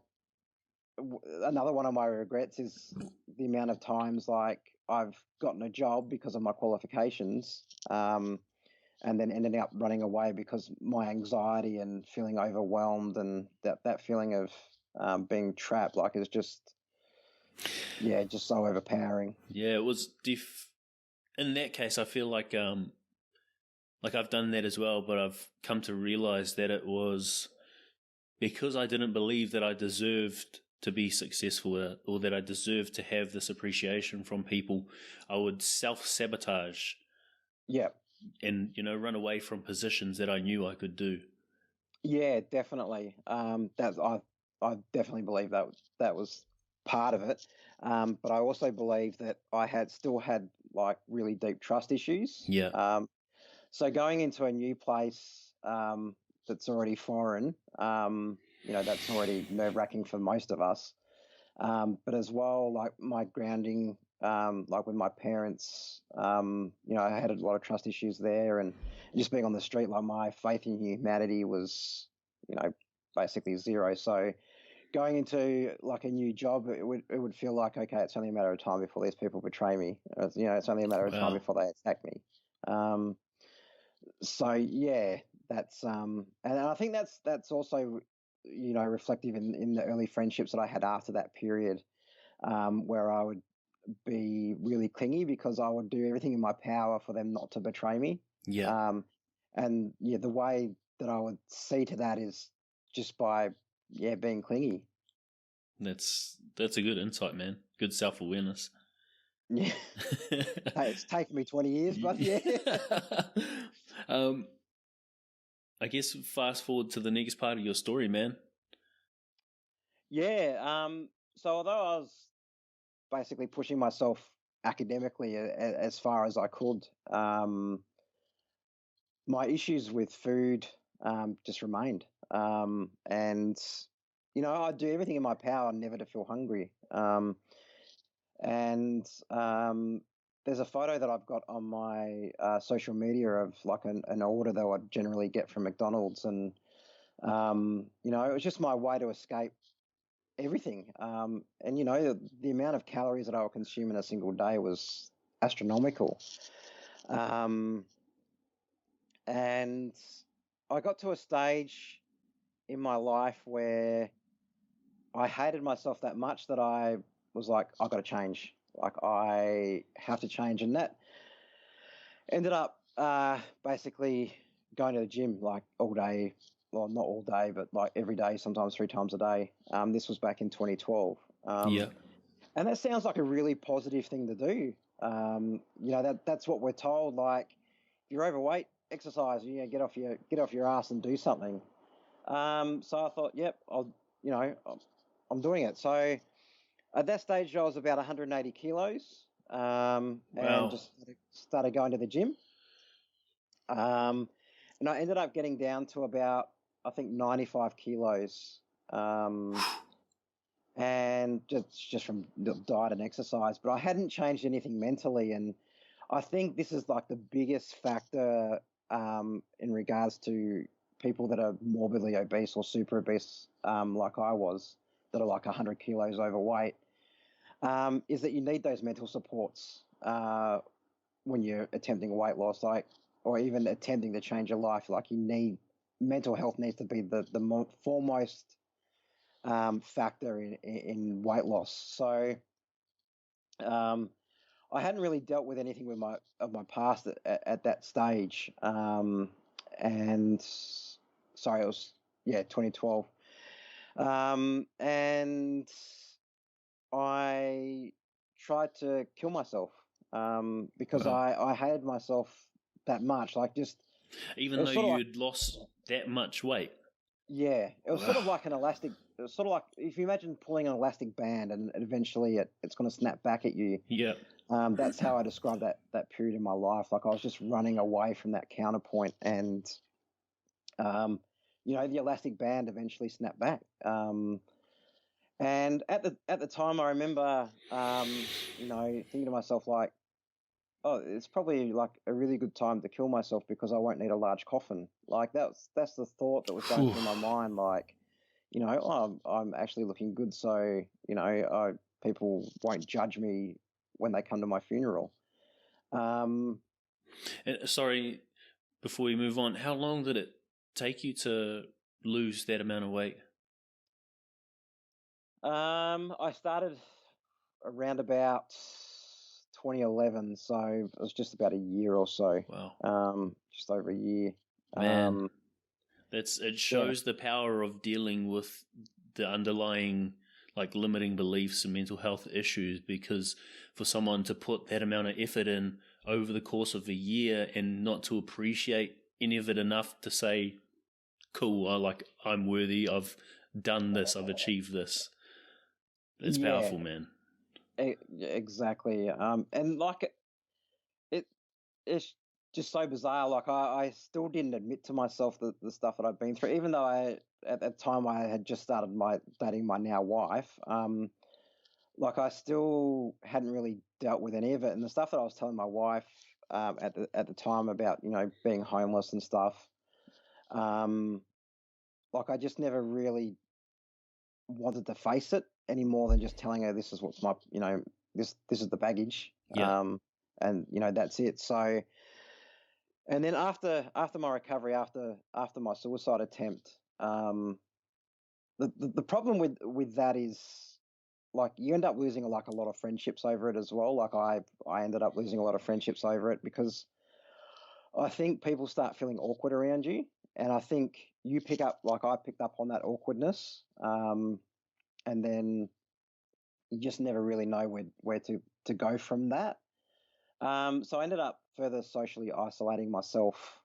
B: another one of my regrets is the amount of times like I've gotten a job because of my qualifications, and then ending up running away because my anxiety and feeling overwhelmed and that feeling of being trapped, like is just so overpowering.
A: Yeah, it was in that case, I feel like I've done that as well, but I've come to realize that it was because I didn't believe that I deserved to be successful or that I deserved to have this appreciation from people. I would self-sabotage.
B: Yeah.
A: And, run away from positions that I knew I could do.
B: Yeah, definitely. I definitely believe that was part of it. But I also believe that I still had like really deep trust issues.
A: Yeah.
B: So going into a new place that's already foreign, that's already nerve-wracking for most of us. But as well, like my grounding like with my parents. I had a lot of trust issues there, and just being on the street, like my faith in humanity was, basically zero. So going into like a new job, it would feel like, okay, it's only a matter of time before these people betray me. It's only a matter of time
A: Wow.
B: before they attack me. So yeah, and I think that's also reflective in the early friendships that I had after that period, where I would be really clingy because I would do everything in my power for them not to betray me.
A: Yeah.
B: And yeah, the way that I would see to that is just by being clingy.
A: That's a good insight, man. Good self-awareness.
B: Yeah, it's taken me 20 years, but yeah.
A: I guess fast forward to the next part of your story, man.
B: Yeah. So although I was basically pushing myself academically as far as I could, my issues with food just remained. And I do everything in my power never to feel hungry. And there's a photo that I've got on my social media of like an order that I'd generally get from McDonald's, and it was just my way to escape everything. And the amount of calories that I would consume in a single day was astronomical. And I got to a stage in my life where I hated myself that much that I was like, I got to change. Like, I have to change. And that ended up basically going to the gym like all day. Well, not all day, but like every day, sometimes 3 times a day. This was back in 2012.
A: Yeah.
B: And that sounds like a really positive thing to do. That's what we're told. Like, if you're overweight, exercise. Get off your ass and do something. So I thought, yep, I'm doing it. So at that stage, I was about 180 kilos, and just started going to the gym. And I ended up getting down to about, I think, 95 kilos. And just from diet and exercise, but I hadn't changed anything mentally. And I think this is like the biggest factor in regards to people that are morbidly obese or super obese, like I was, that are like 100 kilos overweight, is that you need those mental supports when you're attempting weight loss, or even attempting to change your life. Like, mental health needs to be the foremost factor in weight loss. So I hadn't really dealt with anything with my past at that stage. And sorry, it was 2012. And I tried to kill myself because I hated myself that much. Like, just
A: even though you'd lost that much weight.
B: Yeah, it was sort of like an elastic. It was sort of like if you imagine pulling an elastic band, and eventually it's going to snap back at you.
A: Yeah.
B: That's how I describe that period in my life. Like, I was just running away from that counterpoint, and the elastic band eventually snapped back. And at the time, I remember, thinking to myself like, oh, it's probably like a really good time to kill myself because I won't need a large coffin. Like, that's the thought that was going through my mind. Like, I'm actually looking good, so people won't judge me when they come to my funeral.
A: Sorry, before we move on, how long did it take you to lose that amount of weight?
B: I started around about 2011, so it was just about a year or so.
A: Wow.
B: Just over a year.
A: Man, it shows the power of dealing with the underlying like limiting beliefs and mental health issues, because for someone to put that amount of effort in over the course of a year and not to appreciate any of it enough to say, cool, I'm worthy, I've done this, I've achieved this. It's powerful, man.
B: Exactly. And like it's just so bizarre. Like, I still didn't admit to myself the stuff that I've been through, even though at that time I had just started dating my now wife. like I still hadn't really dealt with any of it, and the stuff that I was telling my wife at the time about being homeless and stuff. Um, like I just never really wanted to face it any more than just telling her this is what's my this is the baggage.
A: Yeah.
B: And that's it. So, and then after my recovery, after my suicide attempt, the problem with that is, like, you end up losing like a lot of friendships over it as well. Like I ended up losing a lot of friendships over it because I think people start feeling awkward around you, and I think you pick up, like I picked up on that awkwardness, and then you just never really know where to go from that. So I ended up further socially isolating myself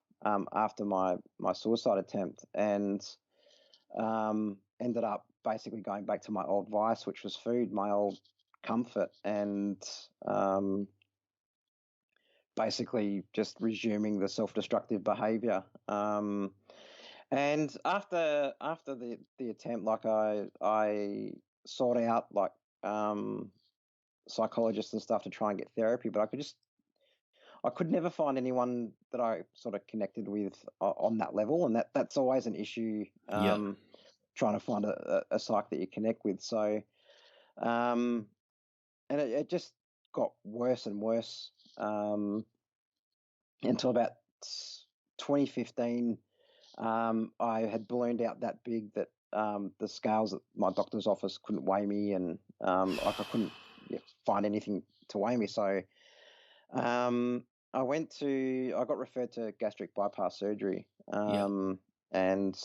B: after my suicide attempt, and ended up basically going back to my old vice, which was food, my old comfort, and basically just resuming the self-destructive behavior. And after the attempt, like I sought out like psychologists and stuff to try and get therapy, but I could never find anyone that I sort of connected with on that level, and that's always an issue.
A: Yeah.
B: Trying to find a psych that you connect with. So, and it just got worse and worse until about 2015. I had ballooned out that big that the scales at my doctor's office couldn't weigh me, and like I couldn't find anything to weigh me. So I got referred to gastric bypass surgery,
A: Yeah.
B: and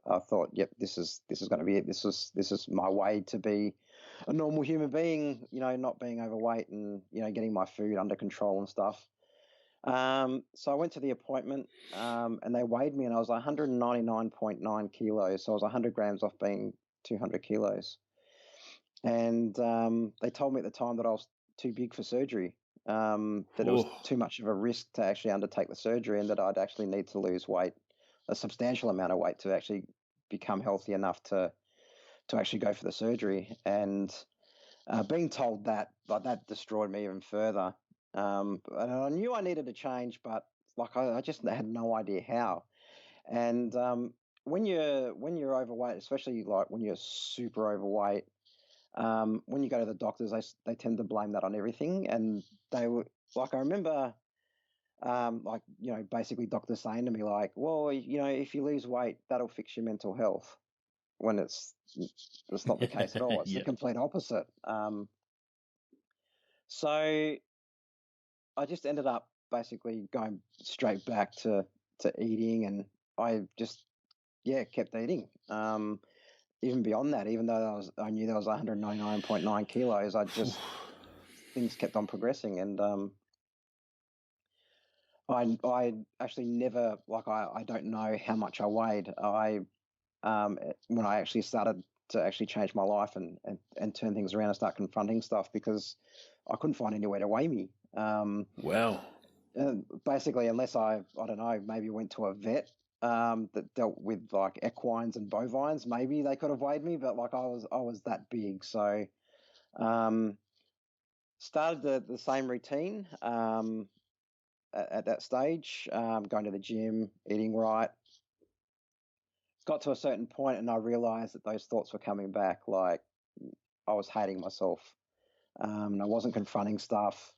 B: I thought, yep, this is going to be it. This is my way to be a normal human being, not being overweight and getting my food under control and stuff. So I went to the appointment, and they weighed me, and I was 199.9 kilos. So I was 100 grams off being 200 kilos. And they told me at the time that I was too big for surgery, that it was
A: Oh.
B: too much of a risk to actually undertake the surgery, and that I'd actually need to lose weight, a substantial amount of weight, to actually become healthy enough to actually go for the surgery. And being told that, like, that destroyed me even further. And I knew I needed to change, but like I just had no idea how. And when you're overweight, especially like when you're super overweight, when you go to the doctors, they tend to blame that on everything, and they were like, I remember, like basically doctors saying to me like, well, if you lose weight, that'll fix your mental health, when it's not the case at all. It's the
A: Yeah.
B: complete opposite. So I just ended up basically going straight back to eating, and I just kept eating. Even beyond that, even though I knew there was 199.9 kilos, things kept on progressing, and I actually never, like, I don't know how much I weighed. When I actually started to actually change my life and turn things around and start confronting stuff, because I couldn't find anywhere to weigh me.
A: Wow.
B: And basically, unless I don't know, maybe went to a vet that dealt with like equines and bovines, maybe they could have weighed me, but like I was that big. So um, started the same routine at that stage, going to the gym, eating right. Got to a certain point, and I realized that those thoughts were coming back. Like, I was hating myself, and I wasn't confronting stuff.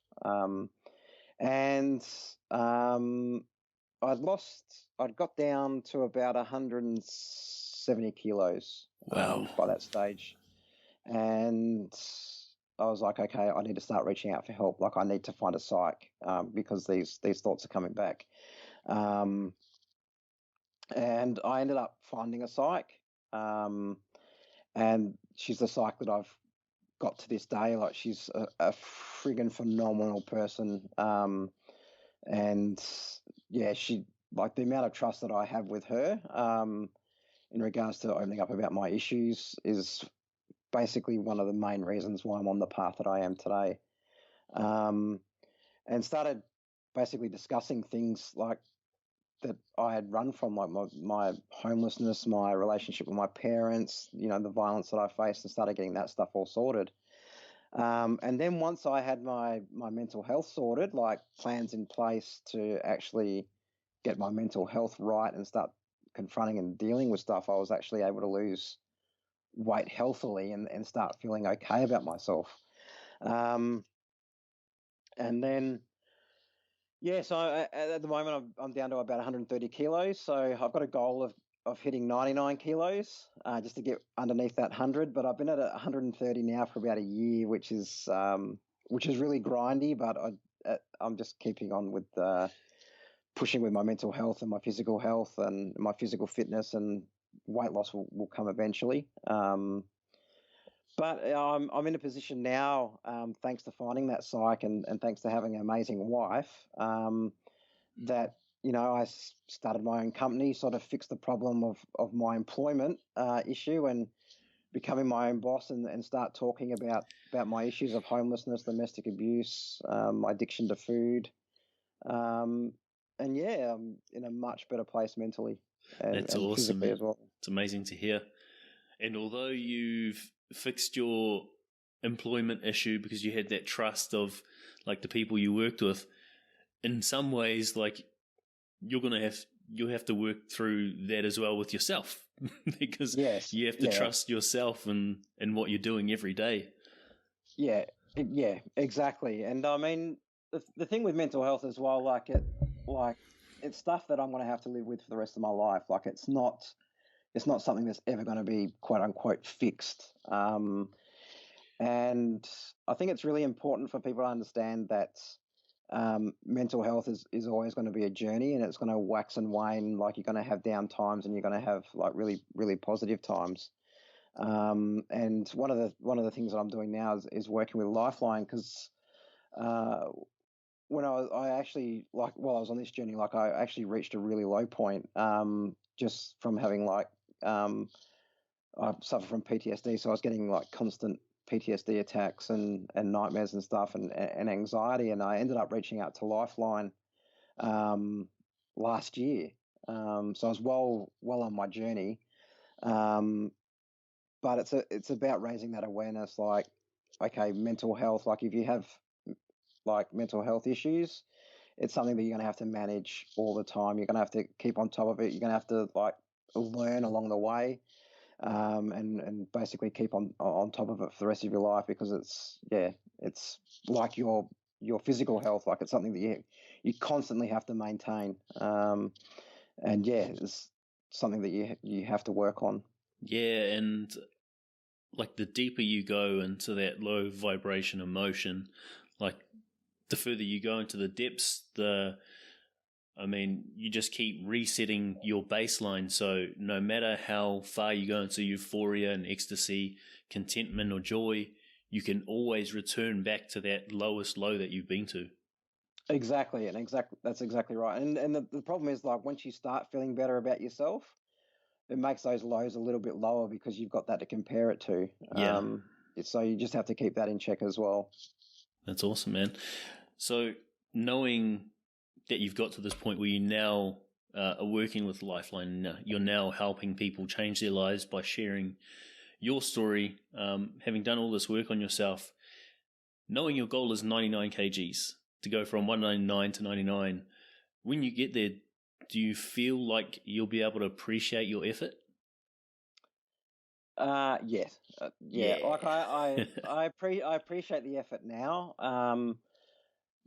B: And I'd got down to about 170 kilos
A: Wow.
B: by that stage. And I was like, okay, I need to start reaching out for help. Like, I need to find a psych, because these thoughts are coming back. And I ended up finding a psych, and she's the psych that I've got to this day. Like, she's a friggin' phenomenal person, and she, like, the amount of trust that I have with her, in regards to opening up about my issues, is basically one of the main reasons why I'm on the path that I am today. And started basically discussing things like that I had run from, like my homelessness, my relationship with my parents, the violence that I faced, and started getting that stuff all sorted. And then once I had my mental health sorted, like plans in place to actually get my mental health right and start confronting and dealing with stuff, I was actually able to lose weight healthily and start feeling okay about myself. Um, and then, yeah, so at the moment I'm down to about 130 kilos. So I've got a goal of hitting 99 kilos just to get underneath that 100. But I've been at 130 now for about a year, which is really grindy. But I'm just keeping on with pushing with my mental health and my physical health and my physical fitness, and weight loss will come eventually. But I'm in a position now, thanks to finding that psych and thanks to having an amazing wife, that I started my own company, sort of fixed the problem of my employment issue, and becoming my own boss, and start talking about my issues of homelessness, domestic abuse, my addiction to food, and yeah, I'm in a much better place mentally
A: That's
B: and
A: awesome,
B: physically
A: man.
B: as well.
A: It's amazing to hear. And although you've fixed your employment issue because you had that trust of like the people you worked with, in some ways, like you'll have to work through that as well with yourself because
B: Yes,
A: you have to trust yourself and what you're doing every day.
B: Yeah, exactly. And I mean, the thing with mental health as well, like it's stuff that I'm going to have to live with for the rest of my life. Like it's not something that's ever going to be quote unquote fixed. And I think it's really important for people to understand that mental health is always going to be a journey, and it's going to wax and wane. Like you're going to have down times, and you're going to have like really, really positive times. And one of the things that I'm doing now is working with Lifeline, because when I actually, like, while I was on this journey, like I actually reached a really low point, just from having I suffer from PTSD, so I was getting like constant PTSD attacks and nightmares and stuff, and anxiety, and I ended up reaching out to Lifeline last year. So I was well on my journey. But it's about raising that awareness, like, okay, mental health, like if you have like mental health issues, it's something that you're going to have to manage all the time. You're going to have to keep on top of it. You're going to have to like learn along the way, and basically keep on top of it for the rest of your life, because it's like your physical health. Like it's something that you constantly have to maintain, and it's something that you have to work on.
A: Yeah, and like the deeper you go into that low vibration emotion, like the further you go into the depths, you just keep resetting your baseline. So no matter how far you go into euphoria and ecstasy, contentment or joy, you can always return back to that lowest low that you've been to.
B: Exactly, and that's exactly right. And the problem is, like, once you start feeling better about yourself, it makes those lows a little bit lower because you've got that to compare it to.
A: Yeah.
B: So you just have to keep that in check as well.
A: That's awesome, man. So knowing that you've got to this point where you now are working with Lifeline, you're now helping people change their lives by sharing your story, having done all this work on yourself, knowing your goal is 99 kgs, to go from 199 to 99, when you get there, do you feel like you'll be able to appreciate your effort?
B: Yes.
A: Yeah.
B: Like I appreciate the effort now.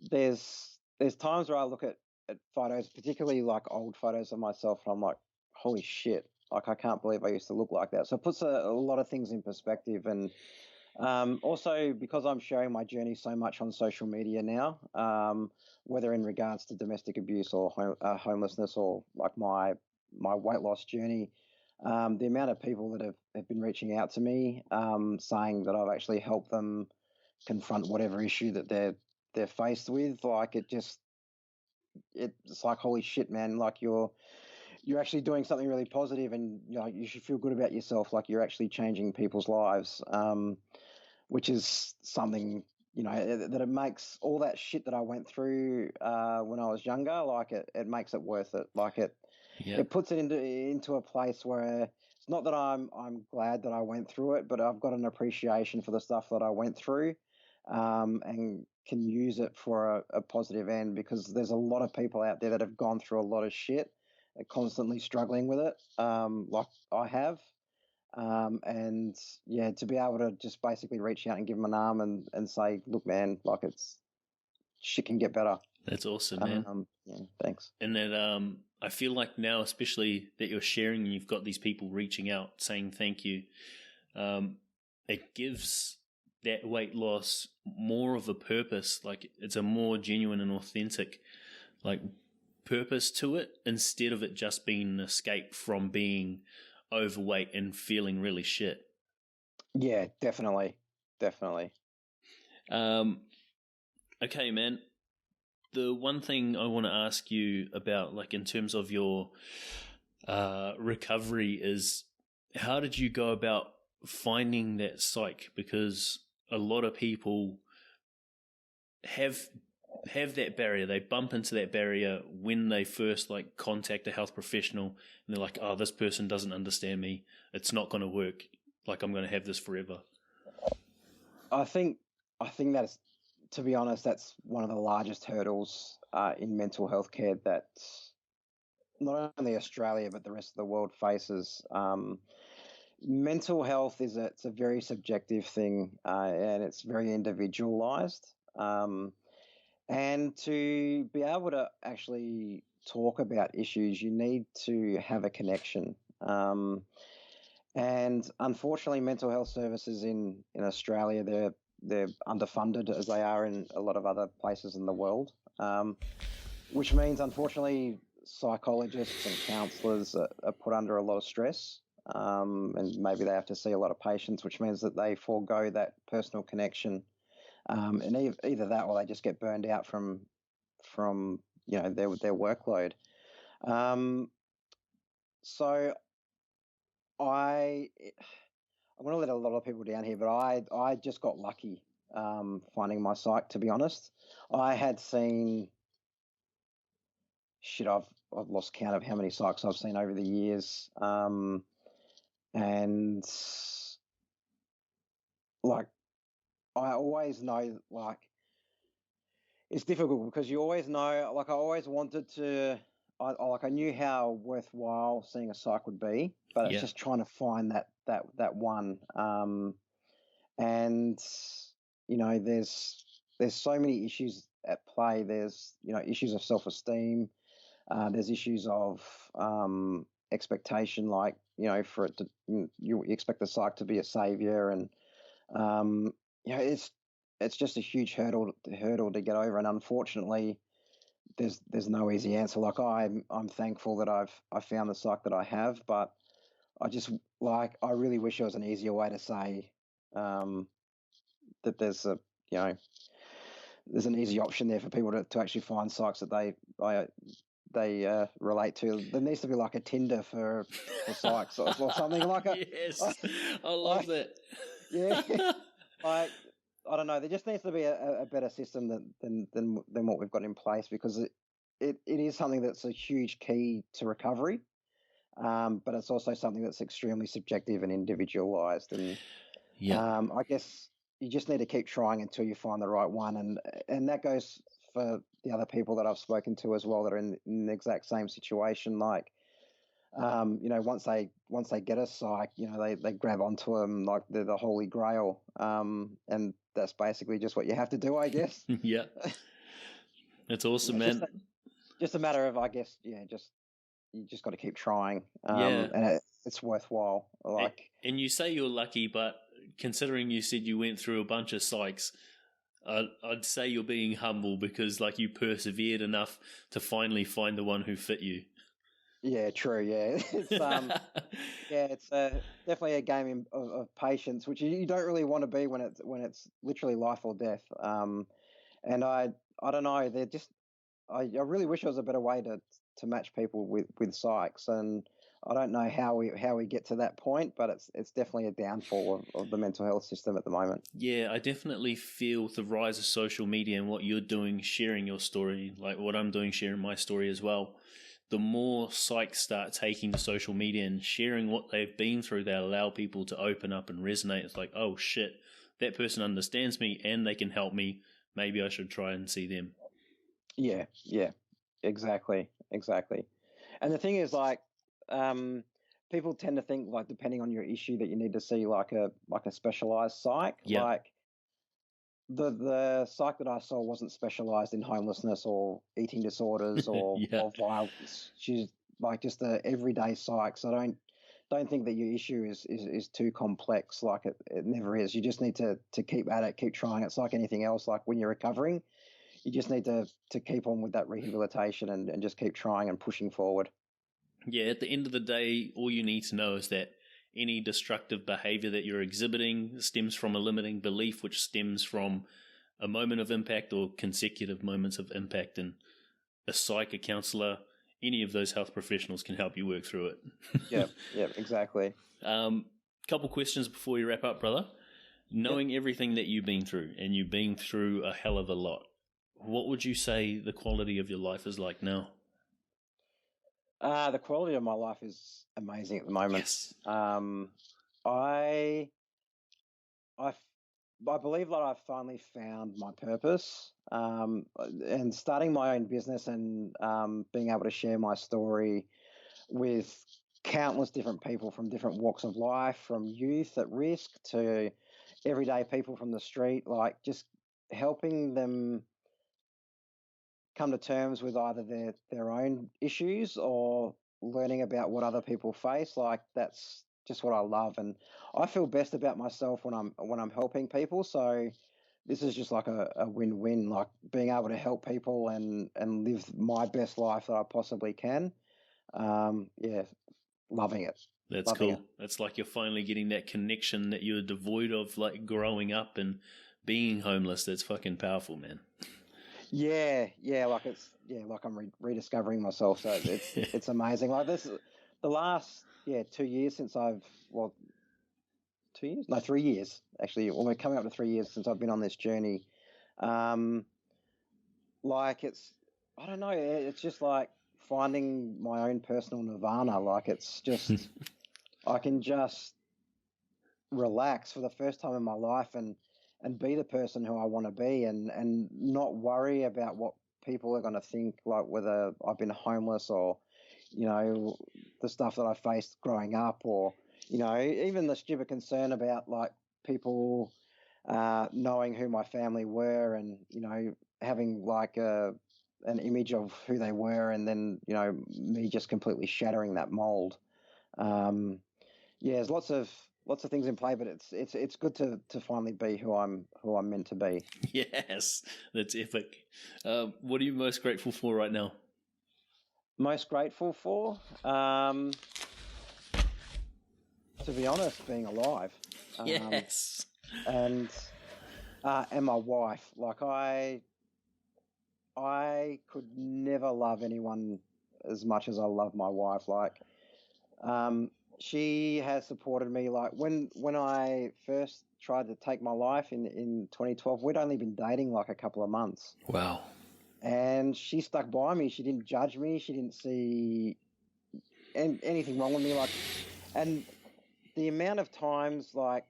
B: There's times where I look at photos, particularly like old photos of myself, and I'm like, holy shit, like I can't believe I used to look like that. So it puts a lot of things in perspective. And also because I'm sharing my journey so much on social media now, whether in regards to domestic abuse or homelessness, or like my weight loss journey, the amount of people that have been reaching out to me, saying that I've actually helped them confront whatever issue that they're faced with, like it's like, holy shit, man, like you're actually doing something really positive, and you should feel good about yourself, like you're actually changing people's lives, which is something, that it makes all that shit that I went through when I was younger, like it makes it worth it. Like it puts it into a place where it's not that I'm glad that I went through it, but I've got an appreciation for the stuff that I went through, and can use it for a positive end, because there's a lot of people out there that have gone through a lot of shit, constantly struggling with it, like I have. And yeah, to be able to just basically reach out and give them an arm and say, look, man, like shit can get better.
A: That's awesome, man.
B: Yeah, thanks.
A: And that I feel like now, especially that you're sharing and you've got these people reaching out saying thank you, it gives that weight loss more of a purpose. Like it's a more genuine and authentic like purpose to it, instead of it just being an escape from being overweight and feeling really shit.
B: Yeah, definitely.
A: Okay, man. The one thing I want to ask you about, like in terms of your recovery, is how did you go about finding that psych? Because a lot of people have that barrier. They bump into that barrier when they first like contact a health professional, and they're like, "Oh, this person doesn't understand me. It's not going to work. Like I'm going to have this forever."
B: I think that's, to be honest, that's one of the largest hurdles in mental health care that not only Australia but the rest of the world faces. Mental health it's a very subjective thing, and it's very individualized. And to be able to actually talk about issues, you need to have a connection. And unfortunately, mental health services in Australia, they're underfunded, as they are in a lot of other places in the world, which means, unfortunately, psychologists and counsellors are put under a lot of stress, and maybe they have to see a lot of patients, which means that they forego that personal connection, and either that or they just get burned out from their workload. So I'm going to let a lot of people down here, but I just got lucky finding my psych, to be honest. I had seen, I've lost count of how many psychs I've seen over the years. And like, I always know, like, it's difficult because you always know, like, I always wanted to, I knew how worthwhile seeing a psych would be, but it's just trying to find that one. And there's so many issues at play. There's issues of self-esteem. There's issues of expectation, like for it to, you expect the psych to be a savior, and it's just a huge hurdle to get over. And unfortunately, there's no easy answer. Like I'm thankful that I found the psych that I have, but I really wish there was an easier way to say that there's an easy option there for people to actually find psychs that they relate to. There needs to be like a Tinder for psychs or something like a.
A: Yes, I love that.
B: Yeah, I don't know. There just needs to be a better system than what we've got in place, because it is something that's a huge key to recovery, but it's also something that's extremely subjective and individualized. And I guess you just need to keep trying until you find the right one, and that goes for the other people that I've spoken to as well that are in the exact same situation. Like, once they get a psych, they grab onto them like they're the holy grail, and that's basically just what you have to do, I guess.
A: Yeah, that's awesome, man.
B: Just a matter of, I guess, you just got to keep trying, and it's worthwhile. Like,
A: and you say you're lucky, but considering you said you went through a bunch of psychs, I'd say you're being humble, because like you persevered enough to finally find the one who fit you.
B: Yeah, true. Yeah, it's definitely a game of patience, which you don't really want to be when it's literally life or death. And I don't know. They're just I really wish there was a better way to match people with psychs, and I don't know how we get to that point, but it's definitely a downfall of the mental health system at the moment.
A: Yeah, I definitely feel the rise of social media and what you're doing, sharing your story, like what I'm doing, sharing my story as well. The more psychs start taking to social media and sharing what they've been through, they allow people to open up and resonate. It's like, oh shit, that person understands me and they can help me, maybe I should try and see them.
B: Yeah, exactly. And the thing is, like, people tend to think, like, depending on your issue, that you need to see like a specialized psych.
A: Yeah.
B: Like, the psych that I saw wasn't specialized in homelessness or eating disorders or violence. She's like just a everyday psych. So don't think that your issue is too complex. Like, it never is. You just need to keep at it, keep trying. It's like anything else. Like, when you're recovering, you just need to keep on with that rehabilitation and just keep trying and pushing forward.
A: Yeah, at the end of the day, all you need to know is that any destructive behavior that you're exhibiting stems from a limiting belief, which stems from a moment of impact or consecutive moments of impact. And a psych, a counselor, any of those health professionals can help you work through it.
B: Yeah, exactly.
A: Couple questions before we wrap up, brother. Knowing everything that you've been through, and you've been through a hell of a lot, what would you say the quality of your life is like now?
B: The quality of my life is amazing at the moment.
A: Yes.
B: I believe that I've finally found my purpose, and starting my own business and being able to share my story with countless different people from different walks of life, from youth at risk to everyday people from the street, like just helping them come to terms with either their own issues or learning about what other people face. Like, that's just what I love, and I feel best about myself when I'm helping people. So this is just like a win-win, like being able to help people and live my best life that I possibly can. Yeah, loving it.
A: That's
B: Loving
A: cool. It's like you're finally getting that connection that you were devoid of, like growing up and being homeless. That's fucking powerful, man.
B: Yeah, like I'm rediscovering myself. So it's amazing. Like, this, the last 2 years since I've 2 years, no, 3 years actually. Well, we're coming up to 3 years since I've been on this journey. Like, I don't know. It's just like finding my own personal nirvana. Like, it's just I can just relax for the first time in my life and be the person who I want to be and not worry about what people are going to think, like whether I've been homeless or, the stuff that I faced growing up, or, even the stupid concern about like people knowing who my family were and, having like an image of who they were, and then, me just completely shattering that mold. There's lots of things in play, but it's good to finally be who I'm meant to be.
A: Yes, that's epic. What are you most grateful for right now?
B: Most grateful for, to be honest, being alive.
A: Yes.
B: And my wife. Like, I could never love anyone as much as I love my wife. Like, she has supported me. Like, when I first tried to take my life in 2012, we'd only been dating like a couple of months.
A: Wow.
B: And she stuck by me. She didn't judge me. She didn't see anything wrong with me. Like, and the amount of times, like,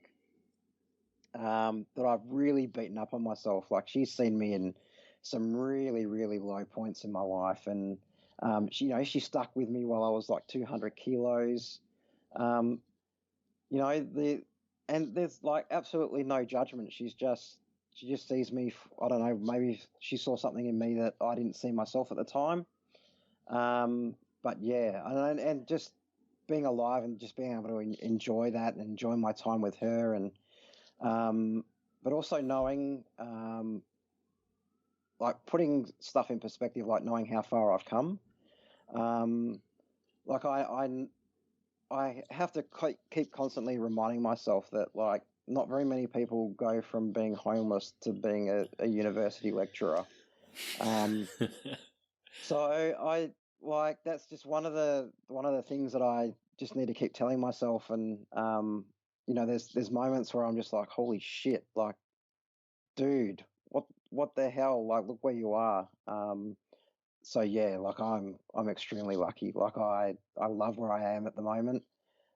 B: that I've really beaten up on myself, like, she's seen me in some really, really low points in my life. And, she stuck with me while I was like 200 kilos. And there's like absolutely no judgment. She just sees me. I don't know. Maybe she saw something in me that I didn't see myself at the time. But yeah, and just being alive and just being able to enjoy that and enjoy my time with her, and but also knowing, like, putting stuff in perspective, like knowing how far I've come. Like, I have to keep constantly reminding myself that, like, not very many people go from being homeless to being a university lecturer. So I like, that's just one of the things that I just need to keep telling myself. And there's moments where I'm just like, holy shit, like, dude, what the hell? Like, look where you are. So yeah, like, I'm extremely lucky. Like, I love where I am at the moment.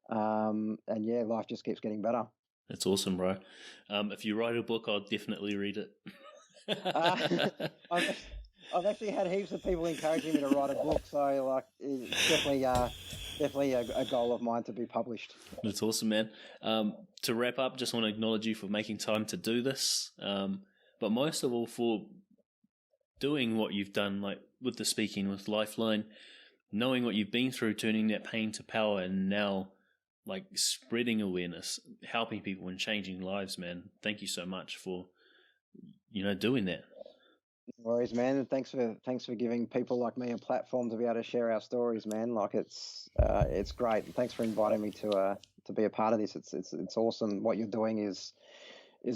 B: And yeah, life just keeps getting better.
A: That's awesome, bro. If you write a book, I'll definitely read it.
B: I've actually had heaps of people encouraging me to write a book, so like it's definitely a goal of mine to be published.
A: That's awesome, man. To wrap up, just want to acknowledge you for making time to do this, but most of all for doing what you've done, like with the speaking with Lifeline, knowing what you've been through, turning that pain to power, and now like spreading awareness, helping people and changing lives, man. Thank you so much for doing that.
B: No worries, man, and thanks for giving people like me a platform to be able to share our stories, man. Like it's great. And thanks for inviting me to be a part of this. It's awesome. What you're doing is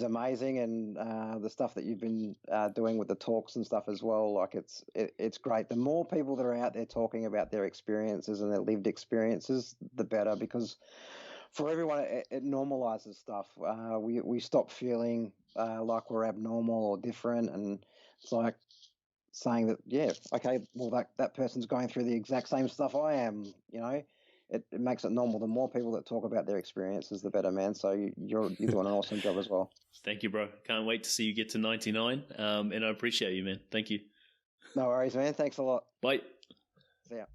B: amazing, and the stuff that you've been doing with the talks and stuff as well. Like it's great. The more people that are out there talking about their experiences and their lived experiences, the better, because for everyone it normalizes stuff. We stop feeling like we're abnormal or different, and it's like saying that, yeah, okay, well that person's going through the exact same stuff I am. It makes it normal. The more people that talk about their experiences, the better, man. So you're doing an awesome job as well.
A: Thank you, bro. Can't wait to see you get to 99. And I appreciate you, man. Thank you.
B: No worries, man. Thanks a lot.
A: Bye.
B: See ya.